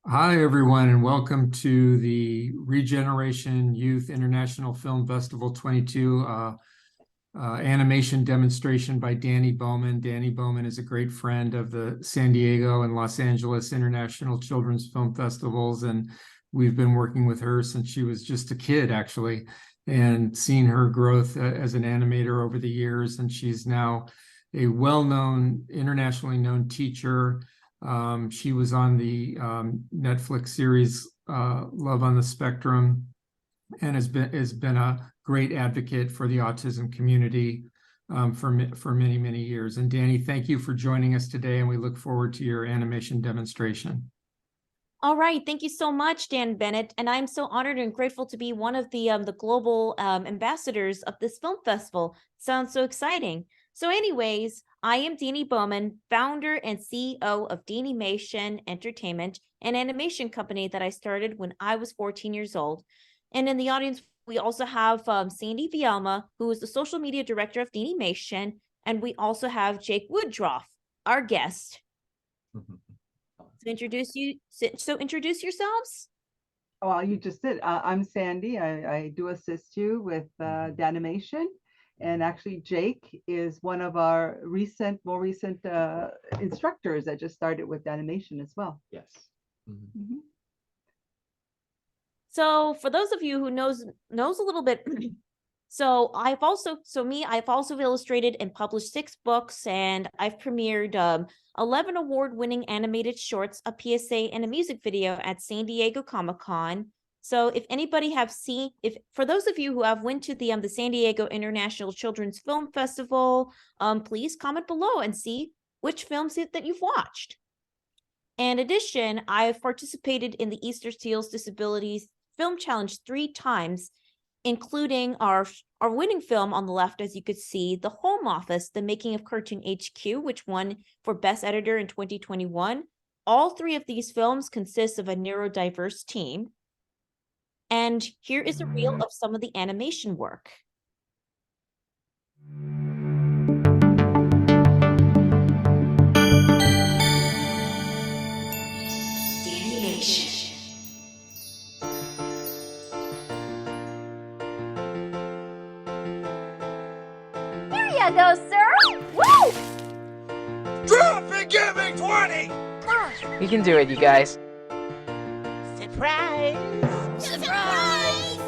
Hi, everyone, and welcome to the Regeneration Youth International Film Festival 22 animation demonstration by Dani Bowman. Dani Bowman is a great friend of the San Diego and Los Angeles International Children's Film Festivals, and we've been working with her since she was just a kid, actually, and seen her growth as an animator over the years. And she's now a well-known, internationally known teacher. She was on the Netflix series Love on the Spectrum, and has been a great advocate for the autism community for many, many years. And Dani, thank you for joining us today, and we look forward to your animation demonstration. All right, thank you so much, Dan Bennett, and I'm so honored and grateful to be one of the global ambassadors of this film festival. Sounds so exciting. So, anyways, I am Dani Bowman, founder and CEO of Danimation Entertainment, an animation company that I started when I was 14 years old. And in the audience, we also have Sandy Vielma, who is the social media director of Danimation, and we also have Jake Woodruff, our guest. Introduce yourselves. Well, you just did. I'm Sandy. I do assist you with Danimation. And actually, Jake is one of our more recent instructors that just started with Danimation as well. Yes. Mhm. So for those of you who knows a little bit, I've also illustrated and published 6 books, and I've premiered 11 award-winning animated shorts, a PSA, and a music video at San Diego Comic-Con. So for those of you who have went to the San Diego International Children's Film Festival, please comment below and see which films that you've watched. In addition, I've participated in the Easter Seals Disabilities Film Challenge 3 times, including our winning film on the left, as you could see, The Home Office, The Making of Cartoon HQ, which won for Best Editor in 2021. All 3 of these films consist of a neurodiverse team. And here is a reel of some of the animation work. Danimation. There you go, sir! Woo! Drop and give me 20! We can do it, you guys. Surprise! Surprise!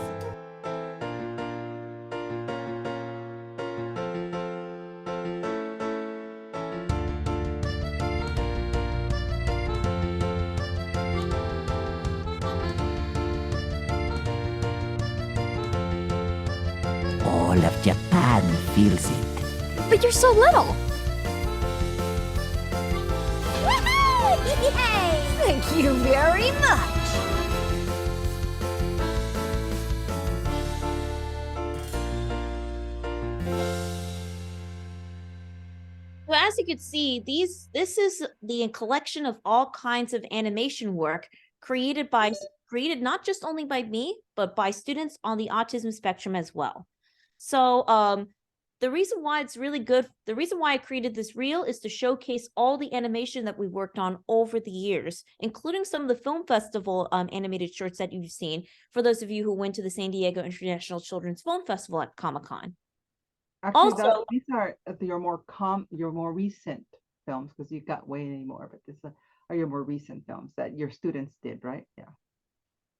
All of Japan feels it. But you're so little! Yay! Thank you very much! So as you could see, this is the collection of all kinds of animation work created not just only by me, but by students on the autism spectrum as well. So the reason why it's really good, the reason why I created this reel is to showcase all the animation that we worked on over the years, including some of the film festival animated shorts that you've seen, for those of you who went to the San Diego International Children's Film Festival at Comic-Con. Actually, these are your more recent films, because you've got way more, but these are your more recent films that your students did, right? Yeah.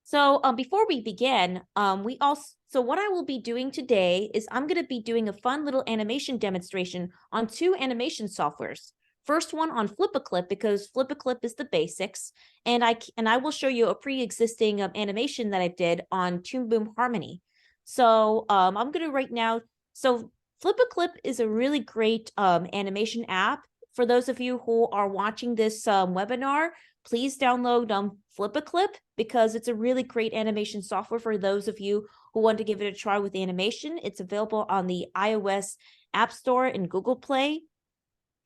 So before we begin, what I will be doing today is I'm going to be doing a fun little animation demonstration on 2 animation softwares. First one on Flip-A-Clip, because Flip-A-Clip is the basics, and I will show you a pre-existing animation that I did on Toon Boom Harmony. So I'm going to right now. So Flip-A-Clip is a really great animation app. For those of you who are watching this webinar, please download Flip-A-Clip, because it's a really great animation software for those of you who want to give it a try with animation. It's available on the iOS App Store and Google Play.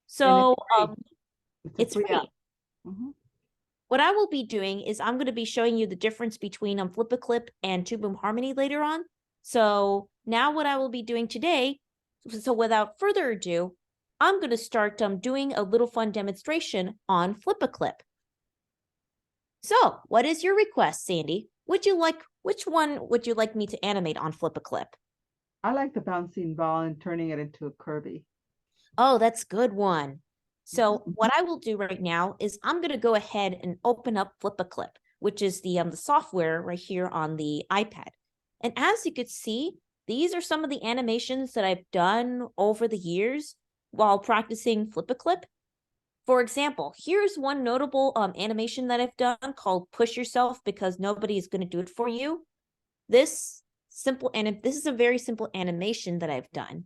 So it's free. Mm-hmm. What I will be doing is I'm going to be showing you the difference between Flip-A-Clip and Toon Boom Harmony later on. So now what I will be doing today, so without further ado, I'm going to start doing a little fun demonstration on Flip-A-Clip. So, what is your request, Sandy? Which one would you like me to animate on Flip a Clip? I like the bouncing ball and turning it into a Kirby. Oh, that's a good one. So what I will do right now is I'm going to go ahead and open up Flip a Clip, which is the software right here on the iPad. And as you could see, these are some of the animations that I've done over the years while practicing Flip a Clip. For example, here's one notable animation that I've done called Push Yourself because nobody is going to do it for you. This is a very simple animation that I've done.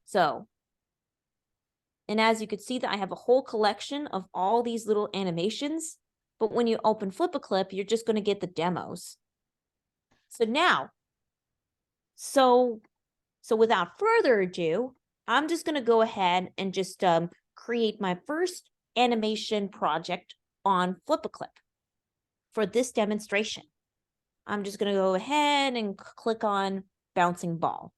So, and as you could see that I have a whole collection of all these little animations, but when you open Flip a Clip, you're just going to get the demos. So now, so without further ado, I'm just going to go ahead and just create my first animation project on Flip a Clip for this demonstration. I'm just going to go ahead and click on Bouncing Ball.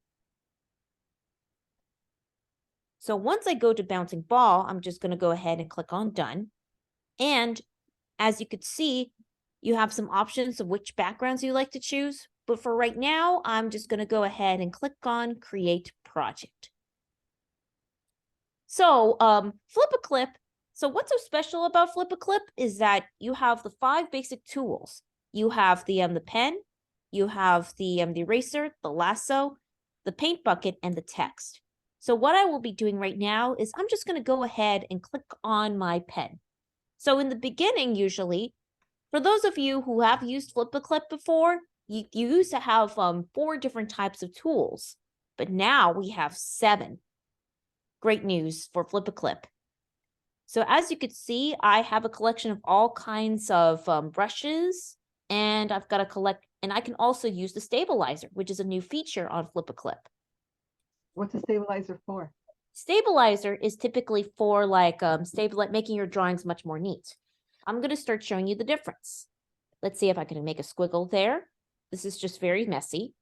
So once I go to Bouncing Ball, I'm just going to go ahead and click on Done. And as you could see, you have some options of which backgrounds you like to choose. But for right now, I'm just going to go ahead and click on Create Project. So Flip a Clip. So what's so special about Flip a Clip is that you have the 5 basic tools. You have the pen, you have the eraser, the lasso, the paint bucket, and the text. So what I will be doing right now is I'm just going to go ahead and click on my pen. So in the beginning, usually, for those of you who have used Flip a Clip before, you used to have 4 different types of tools, but now we have 7. Great news for Flip a Clip. So as you could see, I have a collection of all kinds of brushes, and I've got and I can also use the stabilizer, which is a new feature on Flip a Clip. What's a stabilizer for? Stabilizer is typically for making your drawings much more neat. I'm going to start showing you the difference. Let's see if I can make a squiggle there. This is just very messy.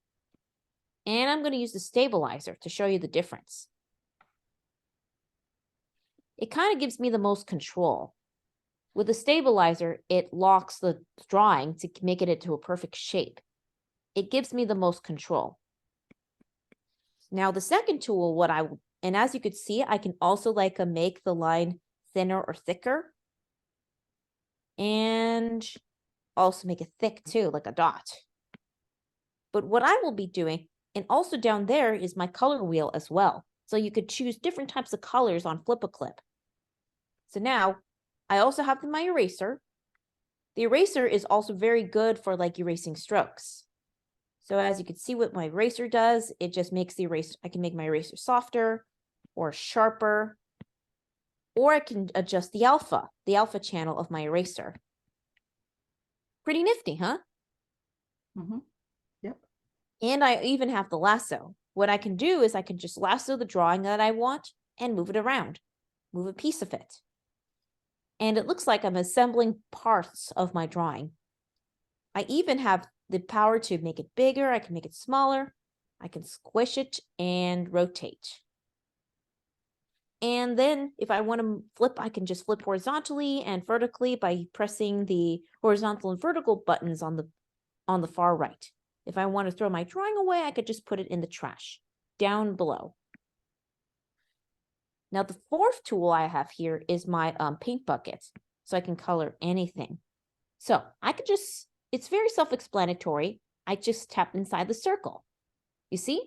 And I'm going to use the stabilizer to show you the difference. It kind of gives me the most control. With the stabilizer, it locks the drawing to make it into a perfect shape. It gives me the most control. Now the second tool, and as you could see, I can also make the line thinner or thicker. And also make it thick too, like a dot. But what I will be doing, and also down there is my color wheel as well. So you could choose different types of colors on Flip a Clip. So now I also have my eraser. The eraser is also very good for erasing strokes. So as you can see what my eraser does, it just makes the eraser, I can make my eraser softer or sharper, or I can adjust the alpha channel of my eraser. Pretty nifty, huh? Mm-hmm. Yep. And I even have the lasso. What I can do is I can just lasso the drawing that I want and move it around, move a piece of it. And it looks like I'm assembling parts of my drawing. I even have the power to make it bigger. I can make it smaller. I can squish it and rotate. And then if I want to flip, I can just flip horizontally and vertically by pressing the horizontal and vertical buttons on the far right. If I want to throw my drawing away, I could just put it in the trash down below. Now the 4th tool I have here is my paint bucket, so I can color anything. So I could just, it's very self-explanatory. I just tap inside the circle. You see?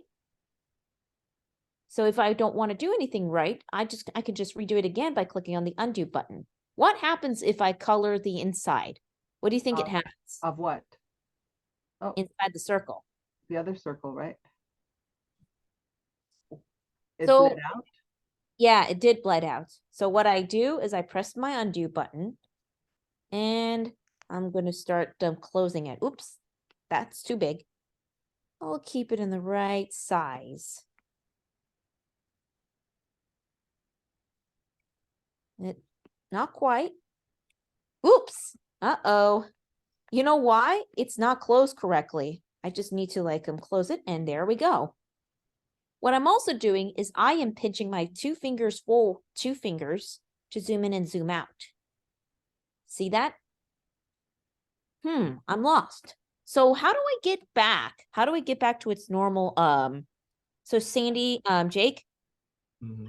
So if I don't want to do anything right, I can just redo it again by clicking on the undo button. What happens if I color the inside? What do you think it happens? Of what? Oh, inside the circle. the other circle, right? It's So lit out. yeah, it did bled out. So what I do is I press my undo button and I'm going to start closing it. Oops, that's too big. I'll keep it in the right size. Not quite. Oops. Uh-oh. You know why? It's not closed correctly. I just need to close it, and there we go. What I'm also doing is I am pinching my 2 fingers to zoom in and zoom out. See that? I'm lost. So how do I get back? How do I get back to its normal, so Sandy, Jake,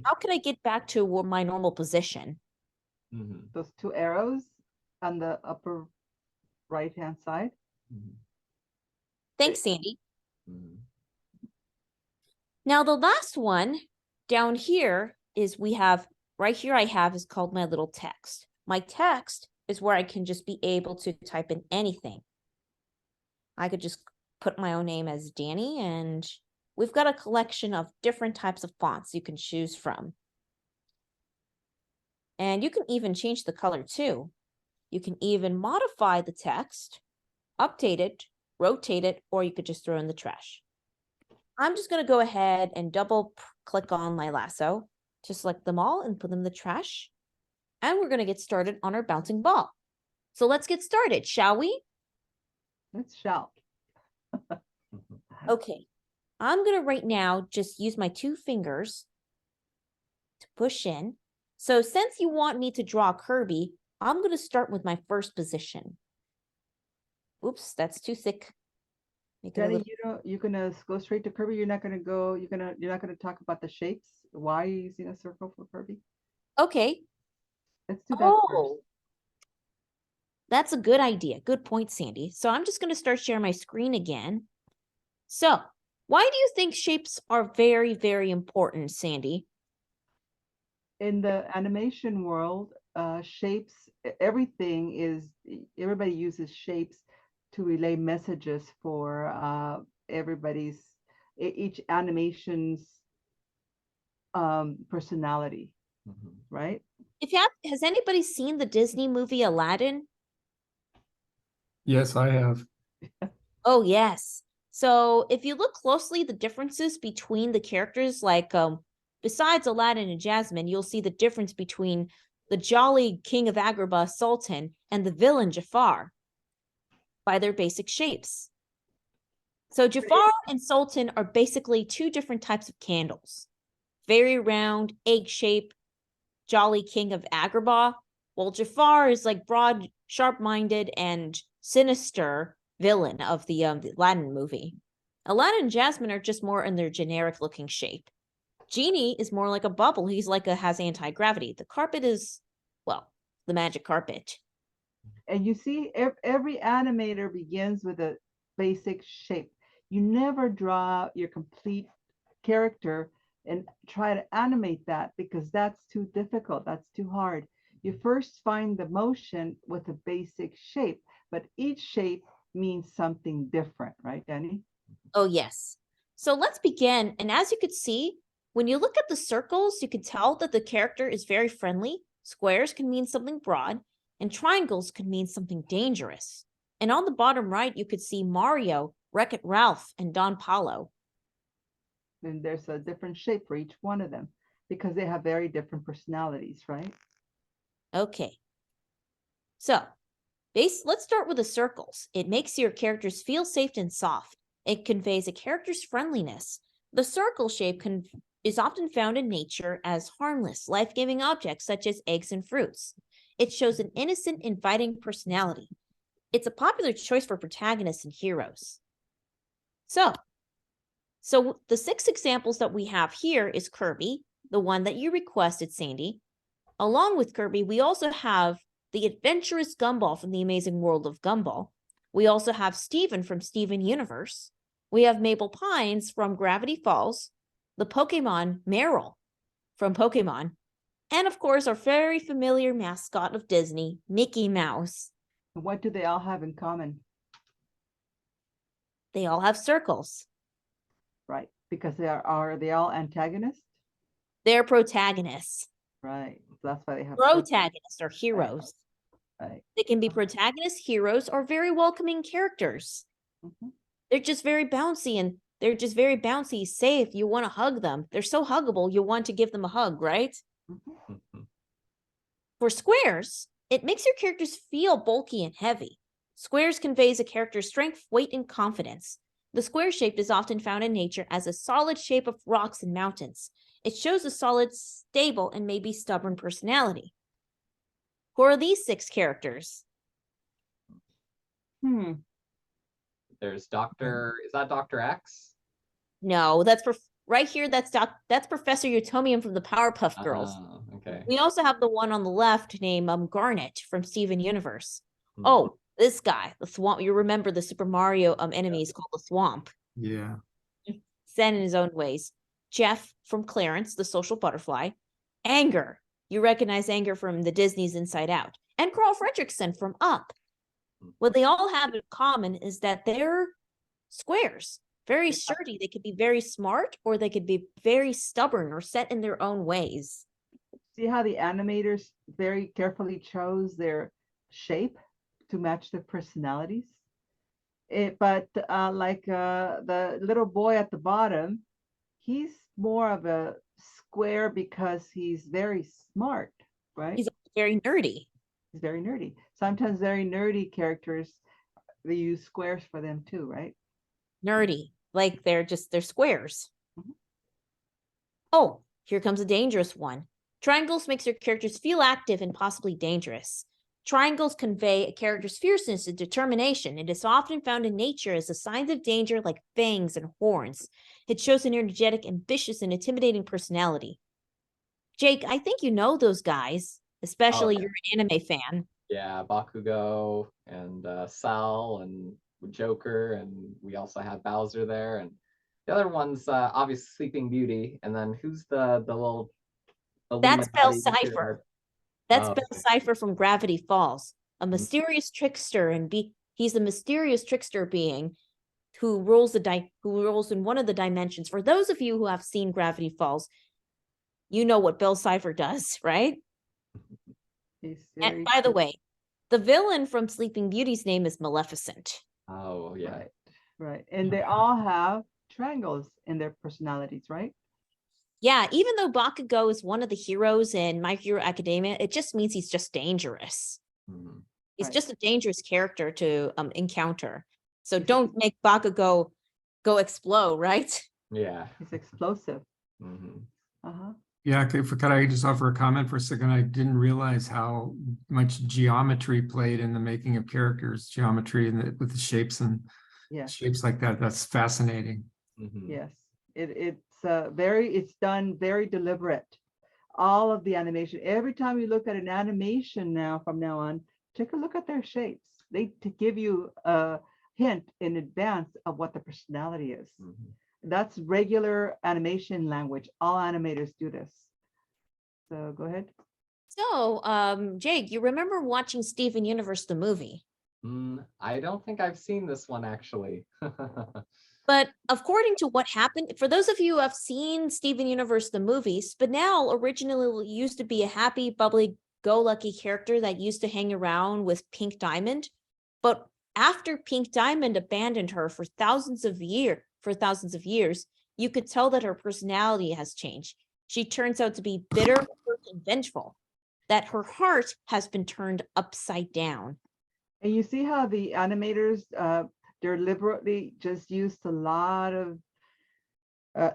how can I get back to my normal position? Those two arrows on the upper right-hand side. Thanks, Sandy. Now the last one down here is right here I have is called my little text. My text is where I can just be able to type in anything. I could just put my own name as Dani, and we've got a collection of different types of fonts you can choose from. And you can even change the color too. You can even modify the text, update it, rotate it, or you could just throw in the trash. I'm just going to go ahead and double click on my lasso to select them all and put them in the trash. And we're going to get started on our bouncing ball. So let's get started, shall we? Let's shout. Okay, I'm going to right now just use my 2 fingers to push in. So since you want me to draw Kirby, I'm going to start with my first position. Oops, that's too thick. Make it a Danny, little... you're gonna go straight to Kirby. You're not gonna go. You're not gonna talk about the shapes. Why are you using a circle for Kirby? Okay. Let's do that first. That's a good idea. Good point, Sandy. So I'm just going to start sharing my screen again. So why do you think shapes are very, very important, Sandy? In the animation world, shapes, everybody uses shapes to relay messages for each animation's personality, right? Has anybody seen the Disney movie Aladdin? Yes, I have. Oh, yes. So if you look closely, the differences between the characters, like besides Aladdin and Jasmine, you'll see the difference between the jolly king of Agrabah, Sultan, and the villain Jafar by their basic shapes. So Jafar and Sultan are basically 2 different types of candles. Very round, egg-shaped, jolly king of Agrabah, while Jafar is like broad, sharp-minded, and sinister villain of the Aladdin movie. Aladdin and Jasmine are just more in their generic-looking shape. Genie is more like a bubble. He's like has anti-gravity. The carpet is, well, the magic carpet. And you see, every animator begins with a basic shape. You never draw your complete character and try to animate that, because that's too difficult. That's too hard. You first find the motion with a basic shape, but each shape means something different, right, Dani? Oh, yes. So let's begin. And as you could see, when you look at the circles, you can tell that the character is very friendly. Squares can mean something broad, and triangles can mean something dangerous. And on the bottom right, you could see Mario, Wreck-It Ralph, and Don Paulo. And there's a different shape for each one of them because they have very different personalities, right? Okay. So, let's start with the circles. It makes your characters feel safe and soft. It conveys a character's friendliness. The circle shape is often found in nature as harmless, life-giving objects such as eggs and fruits. It shows an innocent, inviting personality. It's a popular choice for protagonists and heroes. So the 6 examples that we have here is Kirby, the one that you requested, Sandy. Along with Kirby, we also have the adventurous Gumball from the Amazing World of Gumball. We also have Steven from Steven Universe. We have Mabel Pines from Gravity Falls, the Pokemon Meryl from Pokemon, and of course our very familiar mascot of Disney, Mickey Mouse. What do they all have in common? They all have circles. Right, because are they all antagonists? They're protagonists. Right, so that's why they have Protagonists are heroes. Right. They can be protagonists, heroes, or very welcoming characters. They're just very bouncy, and they're just very bouncy, safe. You want to hug them. They're so huggable, you want to give them a hug, right? For squares, it makes your characters feel bulky and heavy. Squares conveys a character's strength, weight, and confidence. The square shape is often found in nature as a solid shape of rocks and mountains. It shows a solid, stable, and maybe stubborn personality. Who are these 6 characters? There's Dr. Is that Dr. X? No, right here. That's Professor Utomium from the Powerpuff Girls. Okay. We also have the one on the left named Garnet from Steven Universe. Hmm. Oh, this guy, the Swamp. You remember the Super Mario enemies called the Swamp. Yeah. Zen in his own ways. Jeff from Clarence, the social butterfly. Anger. You recognize Anger from the Disney's Inside Out. And Carl Fredricksen from Up. What they all have in common is that they're squares. Very sturdy. They could be very smart, or they could be very stubborn or set in their own ways. See how the animators very carefully chose their shape to match their personalities? But the little boy at the bottom, he's more of a square because he's very smart, right? He's very nerdy. He's very nerdy. Sometimes very nerdy characters, they use squares for them too, right? Nerdy. Like they're squares. Mhm. Oh, here comes a dangerous one. Triangles makes their characters feel active and possibly dangerous. Triangles convey a character's fierceness and determination. It is often found in nature as a sign of danger, like fangs and horns. It shows an energetic, ambitious, and intimidating personality. Jake, I think you know those guys, especially you're an anime fan. Yeah, Bakugo and Sal and Joker, and we also have Bowser there, and the other one's obviously Sleeping Beauty, and then who's the little That's Bell Illuminati Cipher. hero? That's Oh, Bell okay. Cipher from Gravity Falls, a mysterious trickster, and he's a mysterious trickster being who rules in one of the dimensions. For those of you who have seen Gravity Falls, you know what Bell Cipher does, right? And by the way, the villain from Sleeping Beauty's name is Maleficent. Oh, yeah. Right. And they all have triangles in their personalities, right? Yeah, even though Bakugo is one of the heroes in My Hero Academia, it just means he's just dangerous. Mhm. He's Right. just a dangerous character to encounter. So don't make Bakugo go explode, right? Yeah. It's explosive. Mhm. Uh-huh. Yeah, could I just offer a comment for a second? I didn't realize how much geometry played in the making of characters, geometry and with the shapes and Yes. shapes like that. That's fascinating. Mhm. Yes. It's done very deliberate. All of the animation. Every time you look at an animation now, from now on, take a look at their shapes. They give you a hint in advance of what the personality is. Mhm. That's regular animation language. All animators do this. So go ahead. So, Jake, you remember watching Steven Universe, the movie? I don't think I've seen this one actually. But according to what happened, for those of you who have seen Steven Universe, the movie, Spinel originally used to be a happy, bubbly, go-lucky character that used to hang around with Pink Diamond. But after Pink Diamond abandoned her for thousands of years, you could tell that her personality has changed. She turns out to be bitter, hurt, and vengeful. That her heart has been turned upside down. And you see how the animators deliberately just used a lot of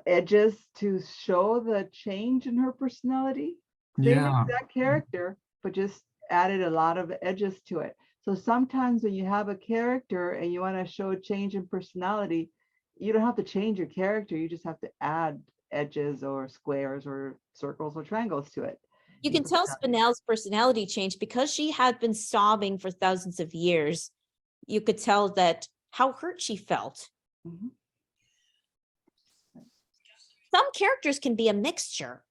edges to show the change in her personality. Same Yeah. exact character, but just added a lot of edges to it. So sometimes when you have a character and you want to show a change in personality, you don't have to change your character. You just have to add edges or squares or circles or triangles to it. You can tell Spinel's personality changed because she had been sobbing for thousands of years. You could tell that how hurt she felt. Mhm. Some characters can be a mixture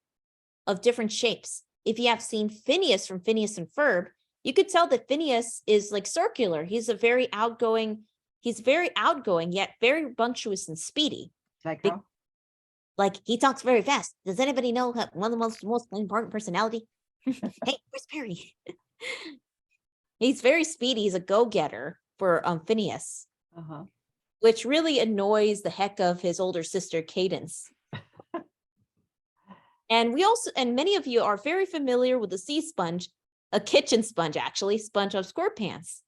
of different shapes. If you have seen Phineas from Phineas and Ferb, you could tell that Phineas is like circular. He's very outgoing, yet very rambunctious and speedy. Like how? Like he talks very fast. Does anybody know one of the most important personality? Hey, where's Perry? He's very speedy. He's a go-getter for Phineas, Uh-huh. which really annoys the heck of his older sister, Cadence. And many of you are very familiar with the sea sponge, a kitchen sponge, actually, SpongeBob SquarePants.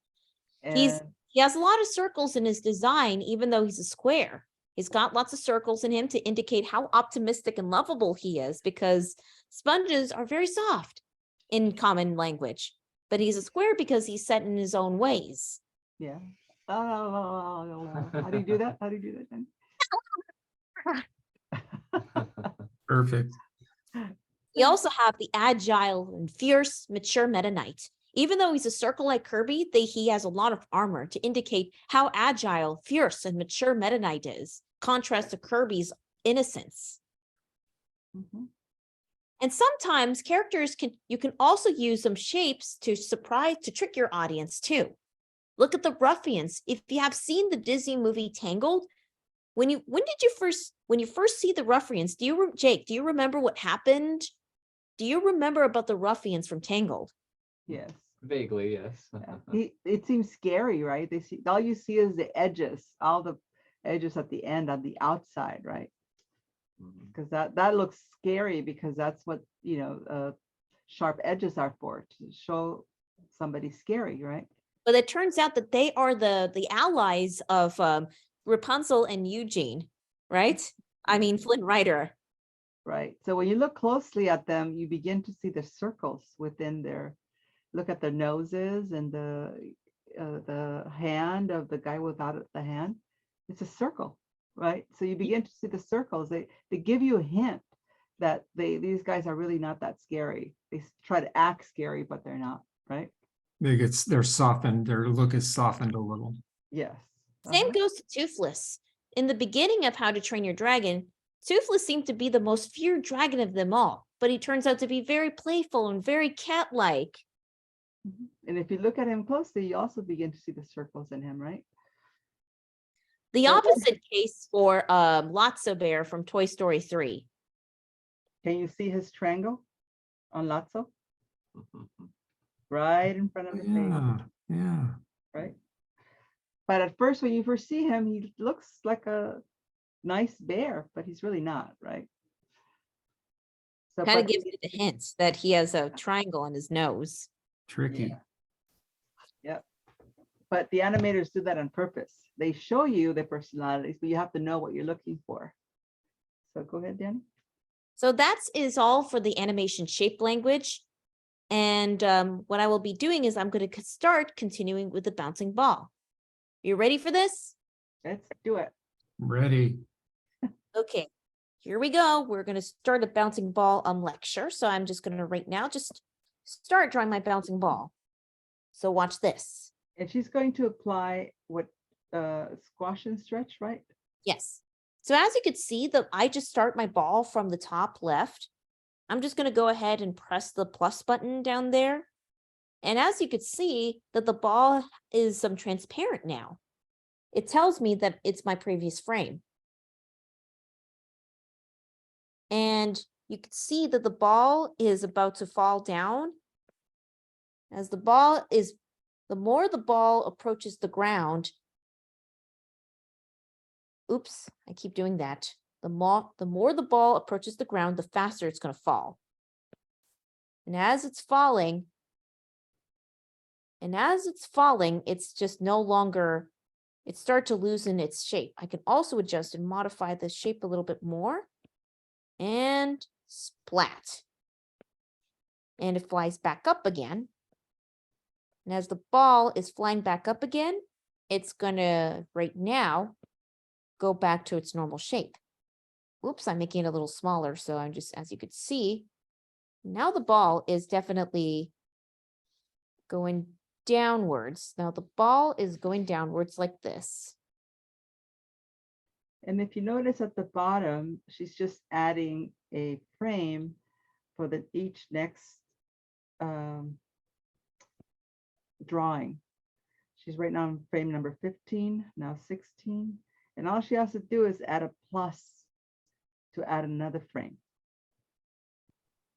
He has a lot of circles in his design, even though he's a square. He's got lots of circles in him to indicate how optimistic and lovable he is, because sponges are very soft in common language. But he's a square because he's set in his own ways. Yeah. Oh, how do you do that? How do you do that, Danny? Perfect. We also have the agile and fierce, mature Meta Knight. Even though he's a circle like Kirby, he has a lot of armor to indicate how agile, fierce, and mature Meta Knight is, contrast to Kirby's innocence. Mhm. And sometimes you can also use some shapes to trick your audience too. Look at the ruffians. If you have seen the Disney movie Tangled, when you first see the ruffians, Jake, do you remember what happened? Do you remember about the ruffians from Tangled? Yes. Vaguely, yes. Yeah. It seems scary, right? All you see is the edges, all the edges at the end on the outside, right? Mhm. Because that looks scary because that's what, sharp edges are for, to show somebody scary, right? But it turns out that they are the allies of Rapunzel and Eugene, right? I mean, Flynn Rider. Right. So when you look closely at them, you begin to see the circles within look at the noses and the hand of the guy without the hand. It's a circle, right? So you begin to see the circles. They give you a hint that these guys are really not that scary. They try to act scary, but they're not, right? They're softened. Their look is softened a little. Yes. Same goes to Toothless. In the beginning of How to Train Your Dragon, Toothless seemed to be the most feared dragon of them all, but he turns out to be very playful and very cat-like. Mhm. And if you look at him closely, you also begin to see the circles in him, right? The So- opposite case for Lotso Bear from Toy Story 3. Can you see his triangle on Lotso? Right in front of his face, Yeah. right? But at first, when you first see him, he looks like a nice bear, but he's really not, right? So, Kind of but gives you the hint that he has a triangle on his nose. Tricky. Yeah. But the animators do that on purpose. They show you the personalities, but you have to know what you're looking for. So go ahead, Danny. So that is all for the animation shape language. And what I will be doing is I'm going to start continuing with the bouncing ball. You ready for this? Let's do it. Ready. Okay, here we go. We're going to start a bouncing ball lecture. So I'm just going to right now just start drawing my bouncing ball. So watch this. And she's going to apply what squash and stretch, right? Yes. So as you can see, I just start my ball from the top left. I'm just going to go ahead and press the plus button down there. And as you could see that the ball is transparent now. It tells me that it's my previous frame. And you can see that the ball is about to fall down. As the more the ball approaches the ground. Oops, I keep doing that. The more the ball approaches the ground, the faster it's going to fall. And as it's falling, it's just no longer, it starts to loosen its shape. I can also adjust and modify the shape a little bit more. And splat. And it flies back up again. And as the ball is flying back up again, it's going to, right now, go back to its normal shape. Oops, I'm making it a little smaller. So I'm just, as you could see, now the ball is definitely going downwards. Now the ball is going downwards like this. And if you notice at the bottom, she's just adding a frame for each next drawing. She's right now on frame number 15, now 16. And all she has to do is add a plus to add another frame.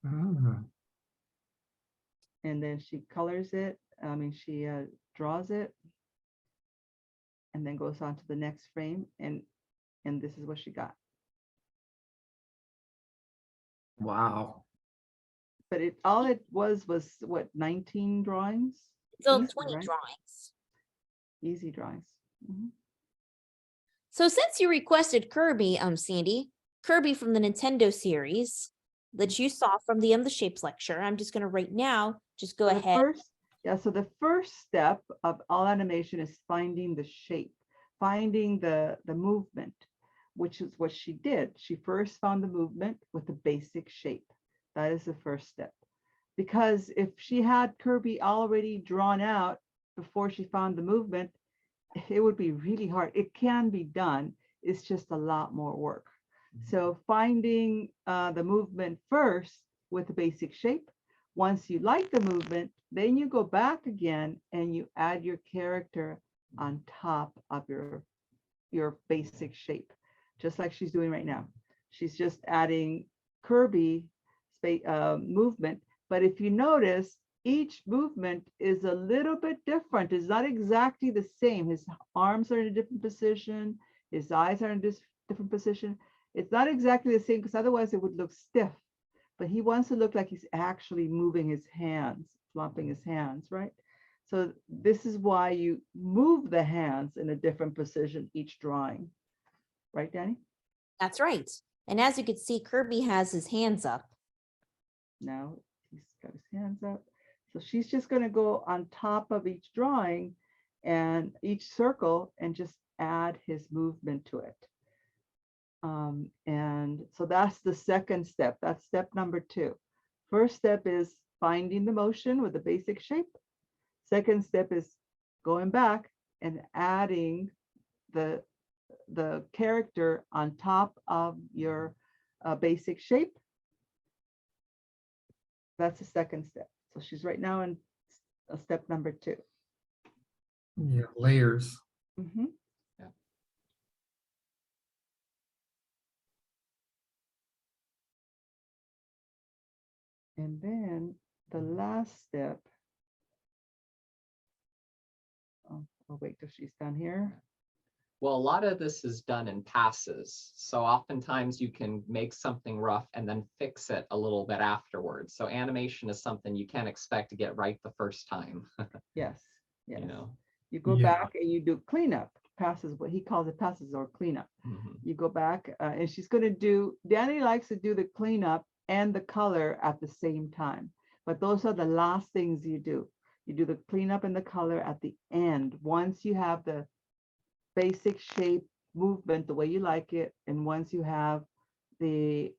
Ah, And then she colors it. She draws it and then goes on to the next frame. And this is what she got. wow. But all it was what, 19 drawings? So Easy, 20 right? drawings. Easy drawings. Mhm. So since you requested Kirby, Sandy, Kirby from the Nintendo series that you saw from the Shapes lecture, I'm just going to right now just go But ahead. Yeah, so the first step of all animation is finding the shape, finding the movement, which is what she did. She first found the movement with the basic shape. That is the first step. Because if she had Kirby already drawn out before she found the movement, it would be really hard. It can be done. It's just a lot more work. So finding the movement first with the basic shape. Once you like the movement, then you go back again and you add your character on top of your basic shape, just like she's doing right now. She's just adding Kirby movement. But if you notice, each movement is a little bit different. It's not exactly the same. His arms are in a different position. His eyes are in a different position. It's not exactly the same because otherwise it would look stiff. But he wants to look like he's actually moving his hands, flopping his hands, right? So this is why you move the hands in a different position each drawing. Right, Dani? That's right. And as you can see, Kirby has his hands up. Now he's got his hands up. So she's just going to go on top of each drawing and each circle and just add his movement to it. And so that's the second step. That's step number 2. First step is finding the motion with the basic shape. Second step is going back and adding the character on top of your basic shape. That's the second step. So she's right now in step number 2. Yeah, layers. Mm-hmm. Yeah. And then the last step. Oh, I'll wait till she's done here. Well, a lot of this is done in passes. So oftentimes you can make something rough and then fix it a little bit afterwards. So animation is something you can't expect to get right the first time. Yes, yes. You know. You go Yeah. back and you do cleanup. Passes, what he calls it, passes or cleanup. Mhm. You go back and she's going to do, Dani likes to do the cleanup and the color at the same time. But those are the last things you do. You do the cleanup and the color at the end. Once you have the basic shape movement the way you like it, and once you have the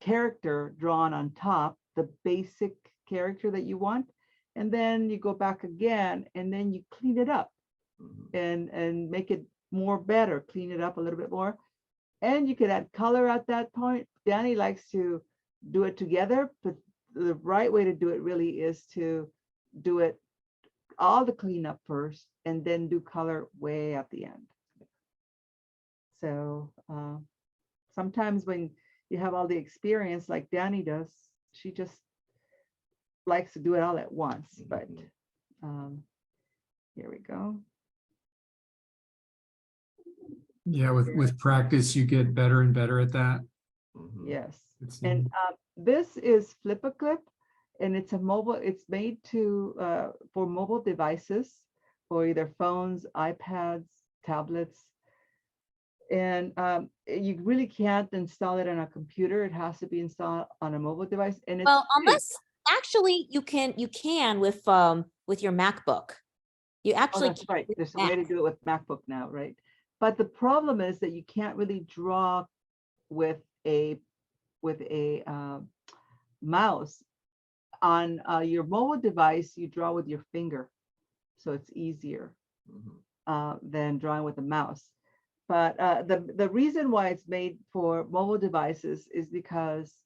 character drawn on top, the basic character that you want, and then you go back again and then you clean it up and make it more better, clean it up a little bit more. And you can add color at that point. Dani likes to do it together, but the right way to do it really is to do it all the cleanup first and then do color way at the end. So sometimes when you have all the experience like Dani does, she just likes to do it all at once. But here we go. Yeah, with practice, you get better and better at that. Mhm. Yes. It's And this is Flip-A-Clip, and it's a mobile, it's made to for mobile devices, for either phones, iPads, tablets. And you really can't install it on a computer. It has to be installed on a mobile device. And it's Well, free. unless actually you can with your MacBook. You Oh, actually that's can right. with There's a way to Mac. do it with MacBook now, right? But the problem is that you can't really draw with a mouse. On your mobile device, you draw with your finger, so it's easier than drawing with a mouse. But the reason why it's made for mobile devices is because,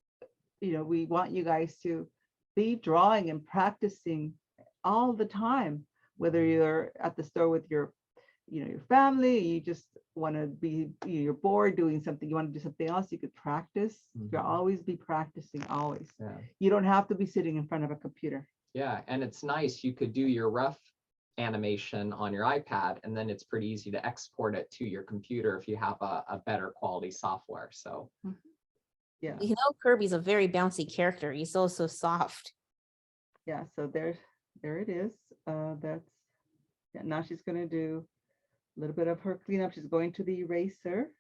you know, we want you guys to be drawing and practicing all the time, whether you're at the store with your, you know, your family, you just want to be, you're bored doing something, you want to do something else, you could practice. You'll always be practicing, always. Yeah. You don't have to be sitting in front of a computer. Yeah, and it's nice. You could do your rough animation on your iPad, and then it's pretty easy to export it to your computer if you have a better quality software. So Yeah, You know, Kirby's a very bouncy character. He's also soft. yeah. So there it is. That's, yeah, now she's going to do a little bit of her cleanup. She's going to the eraser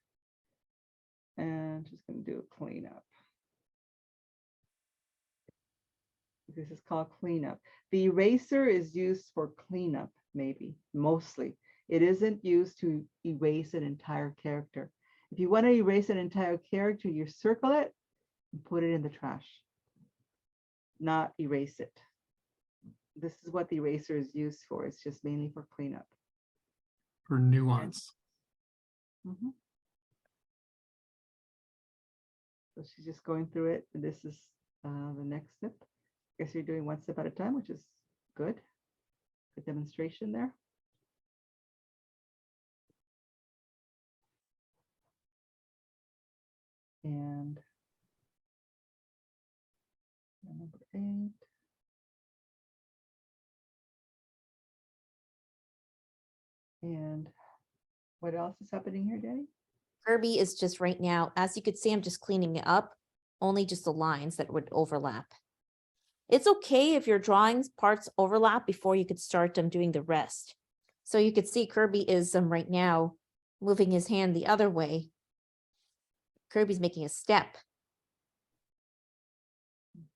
and she's going to do a cleanup. This is called cleanup. The eraser is used for cleanup, maybe, mostly. It isn't used to erase an entire character. If you want to erase an entire character, you circle it and put it in the trash, not erase it. This is what the eraser is used for. It's just mainly for cleanup. For nuance. Mhm. So she's just going through it. And this is the next step. I guess you're doing one step at a time, which is good. Good demonstration there. And number 8. And what else is happening here, Danny? Kirby is just right now, as you could see, I'm just cleaning it up, only just the lines that would overlap. It's okay if your drawings parts overlap before you could start doing the rest. So you could see Kirby is right now moving his hand the other way. Kirby's making a step.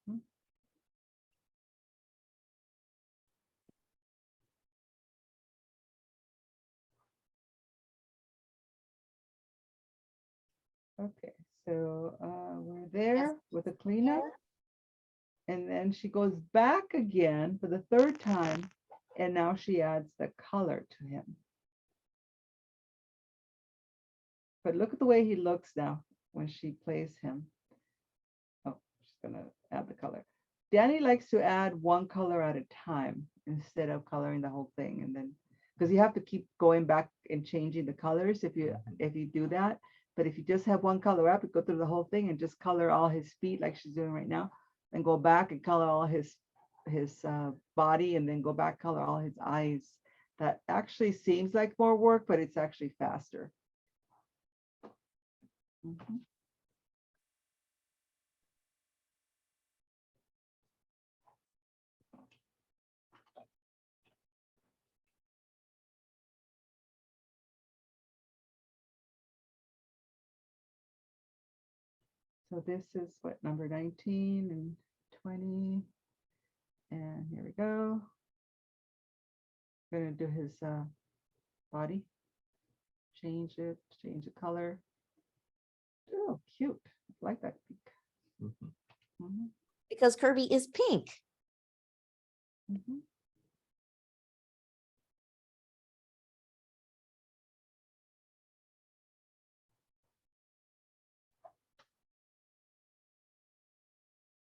Mhm. Okay, so we're there with the cleanup. And then she goes back again for the third time. And now she adds the color to him. But look at the way he looks now when she plays him. Oh, she's gonna add the color. Danny likes to add one color at a time instead of coloring the whole thing. And then, because you have to keep going back and changing the colors if you do that. But if you just have one color up, you go through the whole thing and just color all his feet like she's doing right now, and go back and color all his body, and then go back color all his eyes. That actually seems like more work, but it's actually faster. Mhm. So this is what, number 19 and 20. And here we go. Gonna do his body. Change it, change the color. Oh, cute. I like that pink. Mhm. Mhm, Because Kirby is pink. mhm.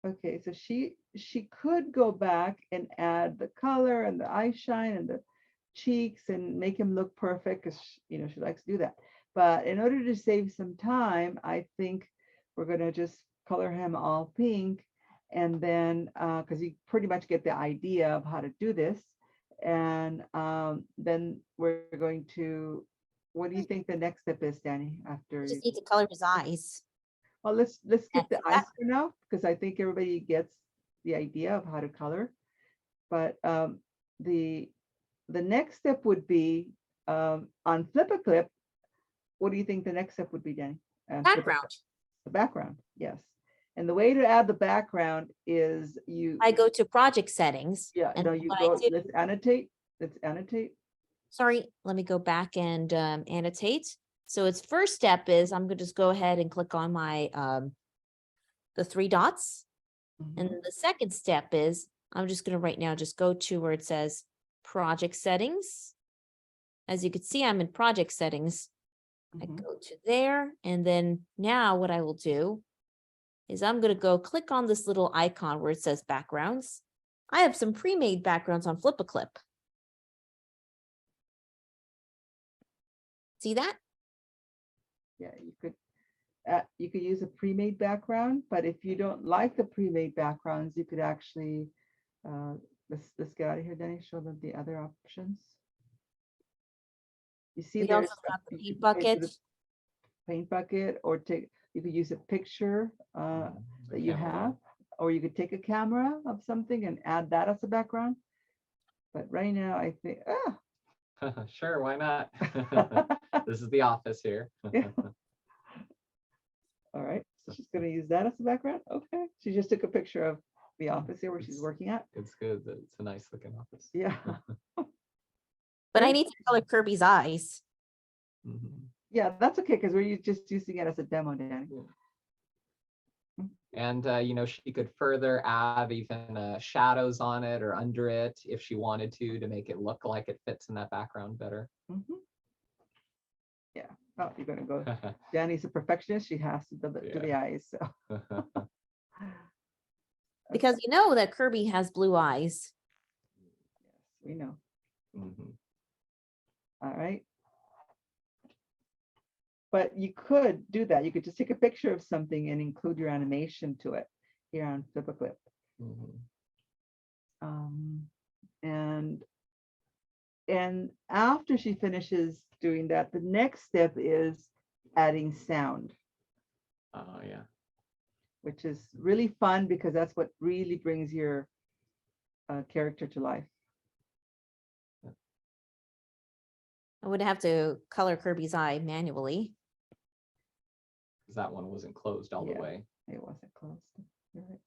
Okay, so she could go back and add the color and the eye shine and the cheeks and make him look perfect, because she likes to do that. But in order to save some time, I think we're gonna just color him all pink, and then because you pretty much get the idea of how to do this, and then we're going to. What do you think the next step is, Danny? After You just need to color his eyes. well, let's skip the And eyes for now, because I think everybody gets the idea of how to color. But the next step would be on Flip a Clip. What do you think the next step would be, Danny? Flip a Clip. Background. The background, yes. And the way to add the background is you. I go to project settings. Yeah, and no, you what go. I do- Let's annotate. Let's annotate. Sorry, let me go back and annotate. So its first step is I'm going to just go ahead and click on my the 3 dots. And Mhm. then the second step is I'm just going to right now just go to where it says project settings. As you can see, I'm in project settings. I Mhm. go to there, and then now what I will do is I'm going to go click on this little icon where it says backgrounds. I have some pre-made backgrounds on Flip a Clip. See that? Yeah, you could use a pre-made background, but if you don't like the pre-made backgrounds, you could actually let's get out of here, Danny. Show them the other options. You see, We there's also have the you paint can go to bucket. the paint bucket, or you could use a picture that you camera have, or you could take a camera of something and add that as a background. But right now, I think Sure, why not? This is the office here. Yeah. All right, so she's going to use that as a background. Okay, she just took a picture of the office here where she's working at. It's good. It's a nice looking office. Yeah. But I need to color Kirby's eyes. Mhm. Yeah, that's okay because we're just using it as a demo, Danny. And she could further add even shadows on it or under it if she wanted to make it look like it fits in that background better. Mhm. Yeah. Oh, you're gonna go. Danny's a perfectionist. She has to do the eyes. So. Because you know that Kirby has blue eyes. Yes, we know. Mhm. All right. But you could do that. You could just take a picture of something and include your animation to it here on Flip a Clip. Mhm. And after she finishes doing that, the next step is adding sound, Oh yeah. which is really fun because that's what really brings your character to life. I would have to color Kirby's eye manually. Because that one wasn't closed all Yeah. the way. It wasn't closed. You're right.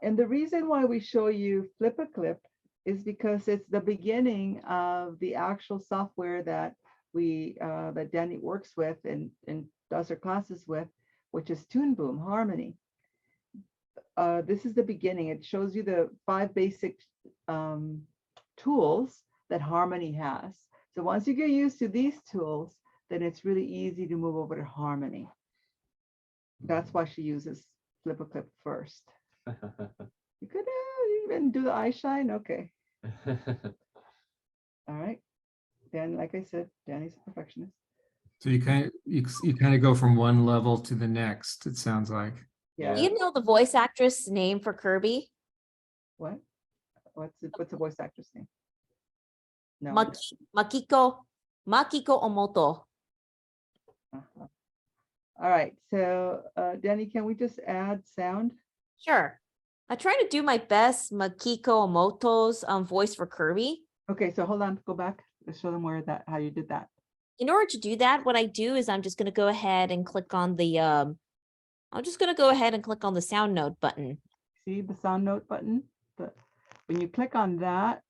And the reason why we show you Flip a Clip is because it's the beginning of the actual software that that Dani works with and does her classes with, which is Toon Boom Harmony. This is the beginning. It shows you the 5 basic tools that Harmony has. So once you get used to these tools, then it's really easy to move over to Harmony. That's why she uses Flip a Clip first. You could even do the eye shine. Okay. All right. Then, like I said, Danny's a perfectionist. So you kind of go from one level to the next, it sounds like. Yeah. Do you know the voice actress name for Kirby? What? What's the voice actress name? No. Makiko Omoto. Uh-huh. All right. So, Danny, can we just add sound? Sure. I try to do my best Makiko Omoto's voice for Kirby. Okay. So hold on. Go back. Let's show them how you did that. In order to do that, what I do is I'm just going to go ahead and click on the I'm just going to go ahead and click on the sound note button. See the sound note button? When you click on that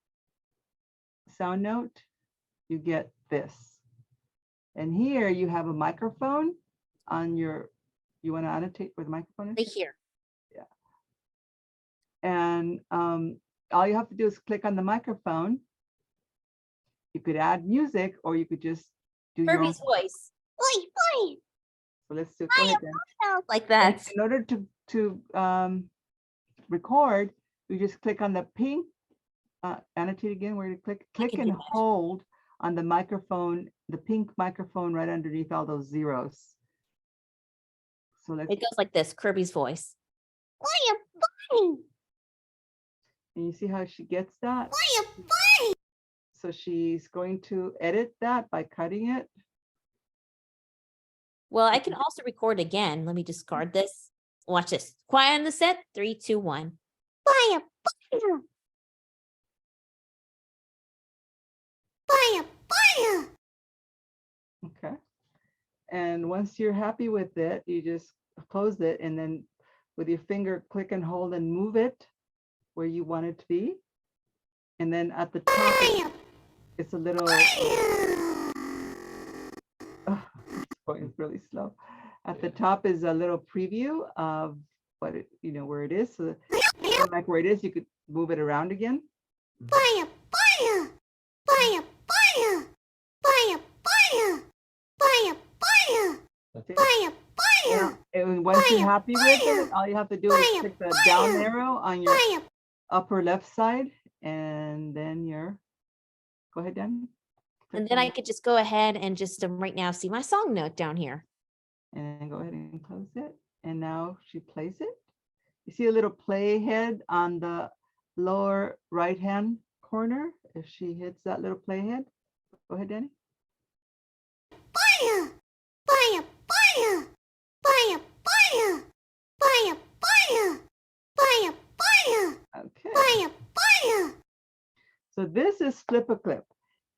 sound note, you get this. And here you have a microphone on you want to annotate where the microphone is? Right here. Yeah. And all you have to do is click on the microphone. You could add music or you could just do Kirby's your own. voice. Oi, oi. So let's do go ahead then. Like that. In order to record, you just click on the pink, annotate again, where you click can and do that. hold on the microphone, the pink microphone right underneath all those zeros. So let's, It goes like this, Kirby's voice. Oi, oi. and you see how she gets that? Oi, So she's going to edit that by cutting it. Well, I can also record again. Let me discard this. Watch this. Quiet on the set. 3, 2, 1. oi, oi. Oi, oi. Okay. And once you're happy with it, you just close it and then with your finger, click and hold and move it where you want it to be. And then at the top, it's a little, it's going really slow. At the top is a little preview of what it, where it is. So like where it is, you could move it around again. Oi, oi. Oi, oi. Oi, oi. Oi, oi. Okay. Oi, Yeah, oi. and once you're happy with it, all you have to do is click the down arrow on your Oi, upper left side, and then go ahead, Danny. Click And then on I could just go ahead and just right now see my song note down here. and then go ahead and close it. And now she plays it. You see a little play head on the lower right hand corner. If she hits that little play head, go ahead, Danny. oi. Oi, oi. Oi, oi. Oi, oi. Oi, oi. Okay. Oi, oi. So this is Flip a Clip,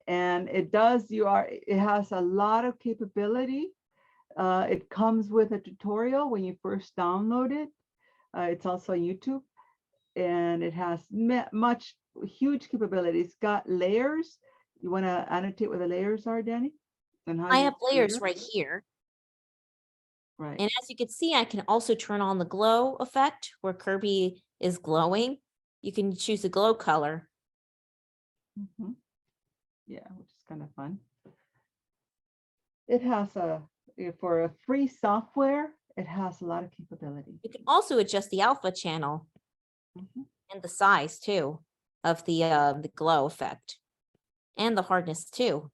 and it has a lot of capability. It comes with a tutorial when you first download it. It's also on YouTube, and it has huge capabilities. It's got layers. You want to annotate what the layers are, Danny? And how I you have layers layer? right here. Right. And as you can see, I can also turn on the glow effect where Kirby is glowing. You can choose a glow color. Mhm. Yeah, which is kind of fun. It has for a free software, it has a lot of capability. You can also adjust the alpha channel Mhm. and the size too of the glow effect and the hardness too,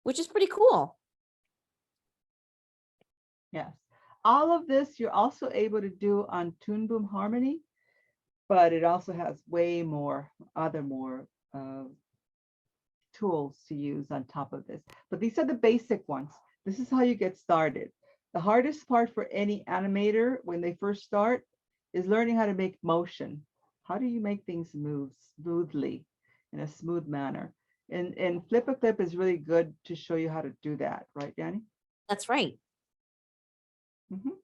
which is pretty cool. Yes. All of this you're also able to do on Toon Boom Harmony, but it also has way more tools to use on top of this. But these are the basic ones. This is how you get started. The hardest part for any animator when they first start is learning how to make motion. How do you make things move smoothly in a smooth manner? And Flip a Clip is really good to show you how to do that, right, Danny? That's right. Mhm.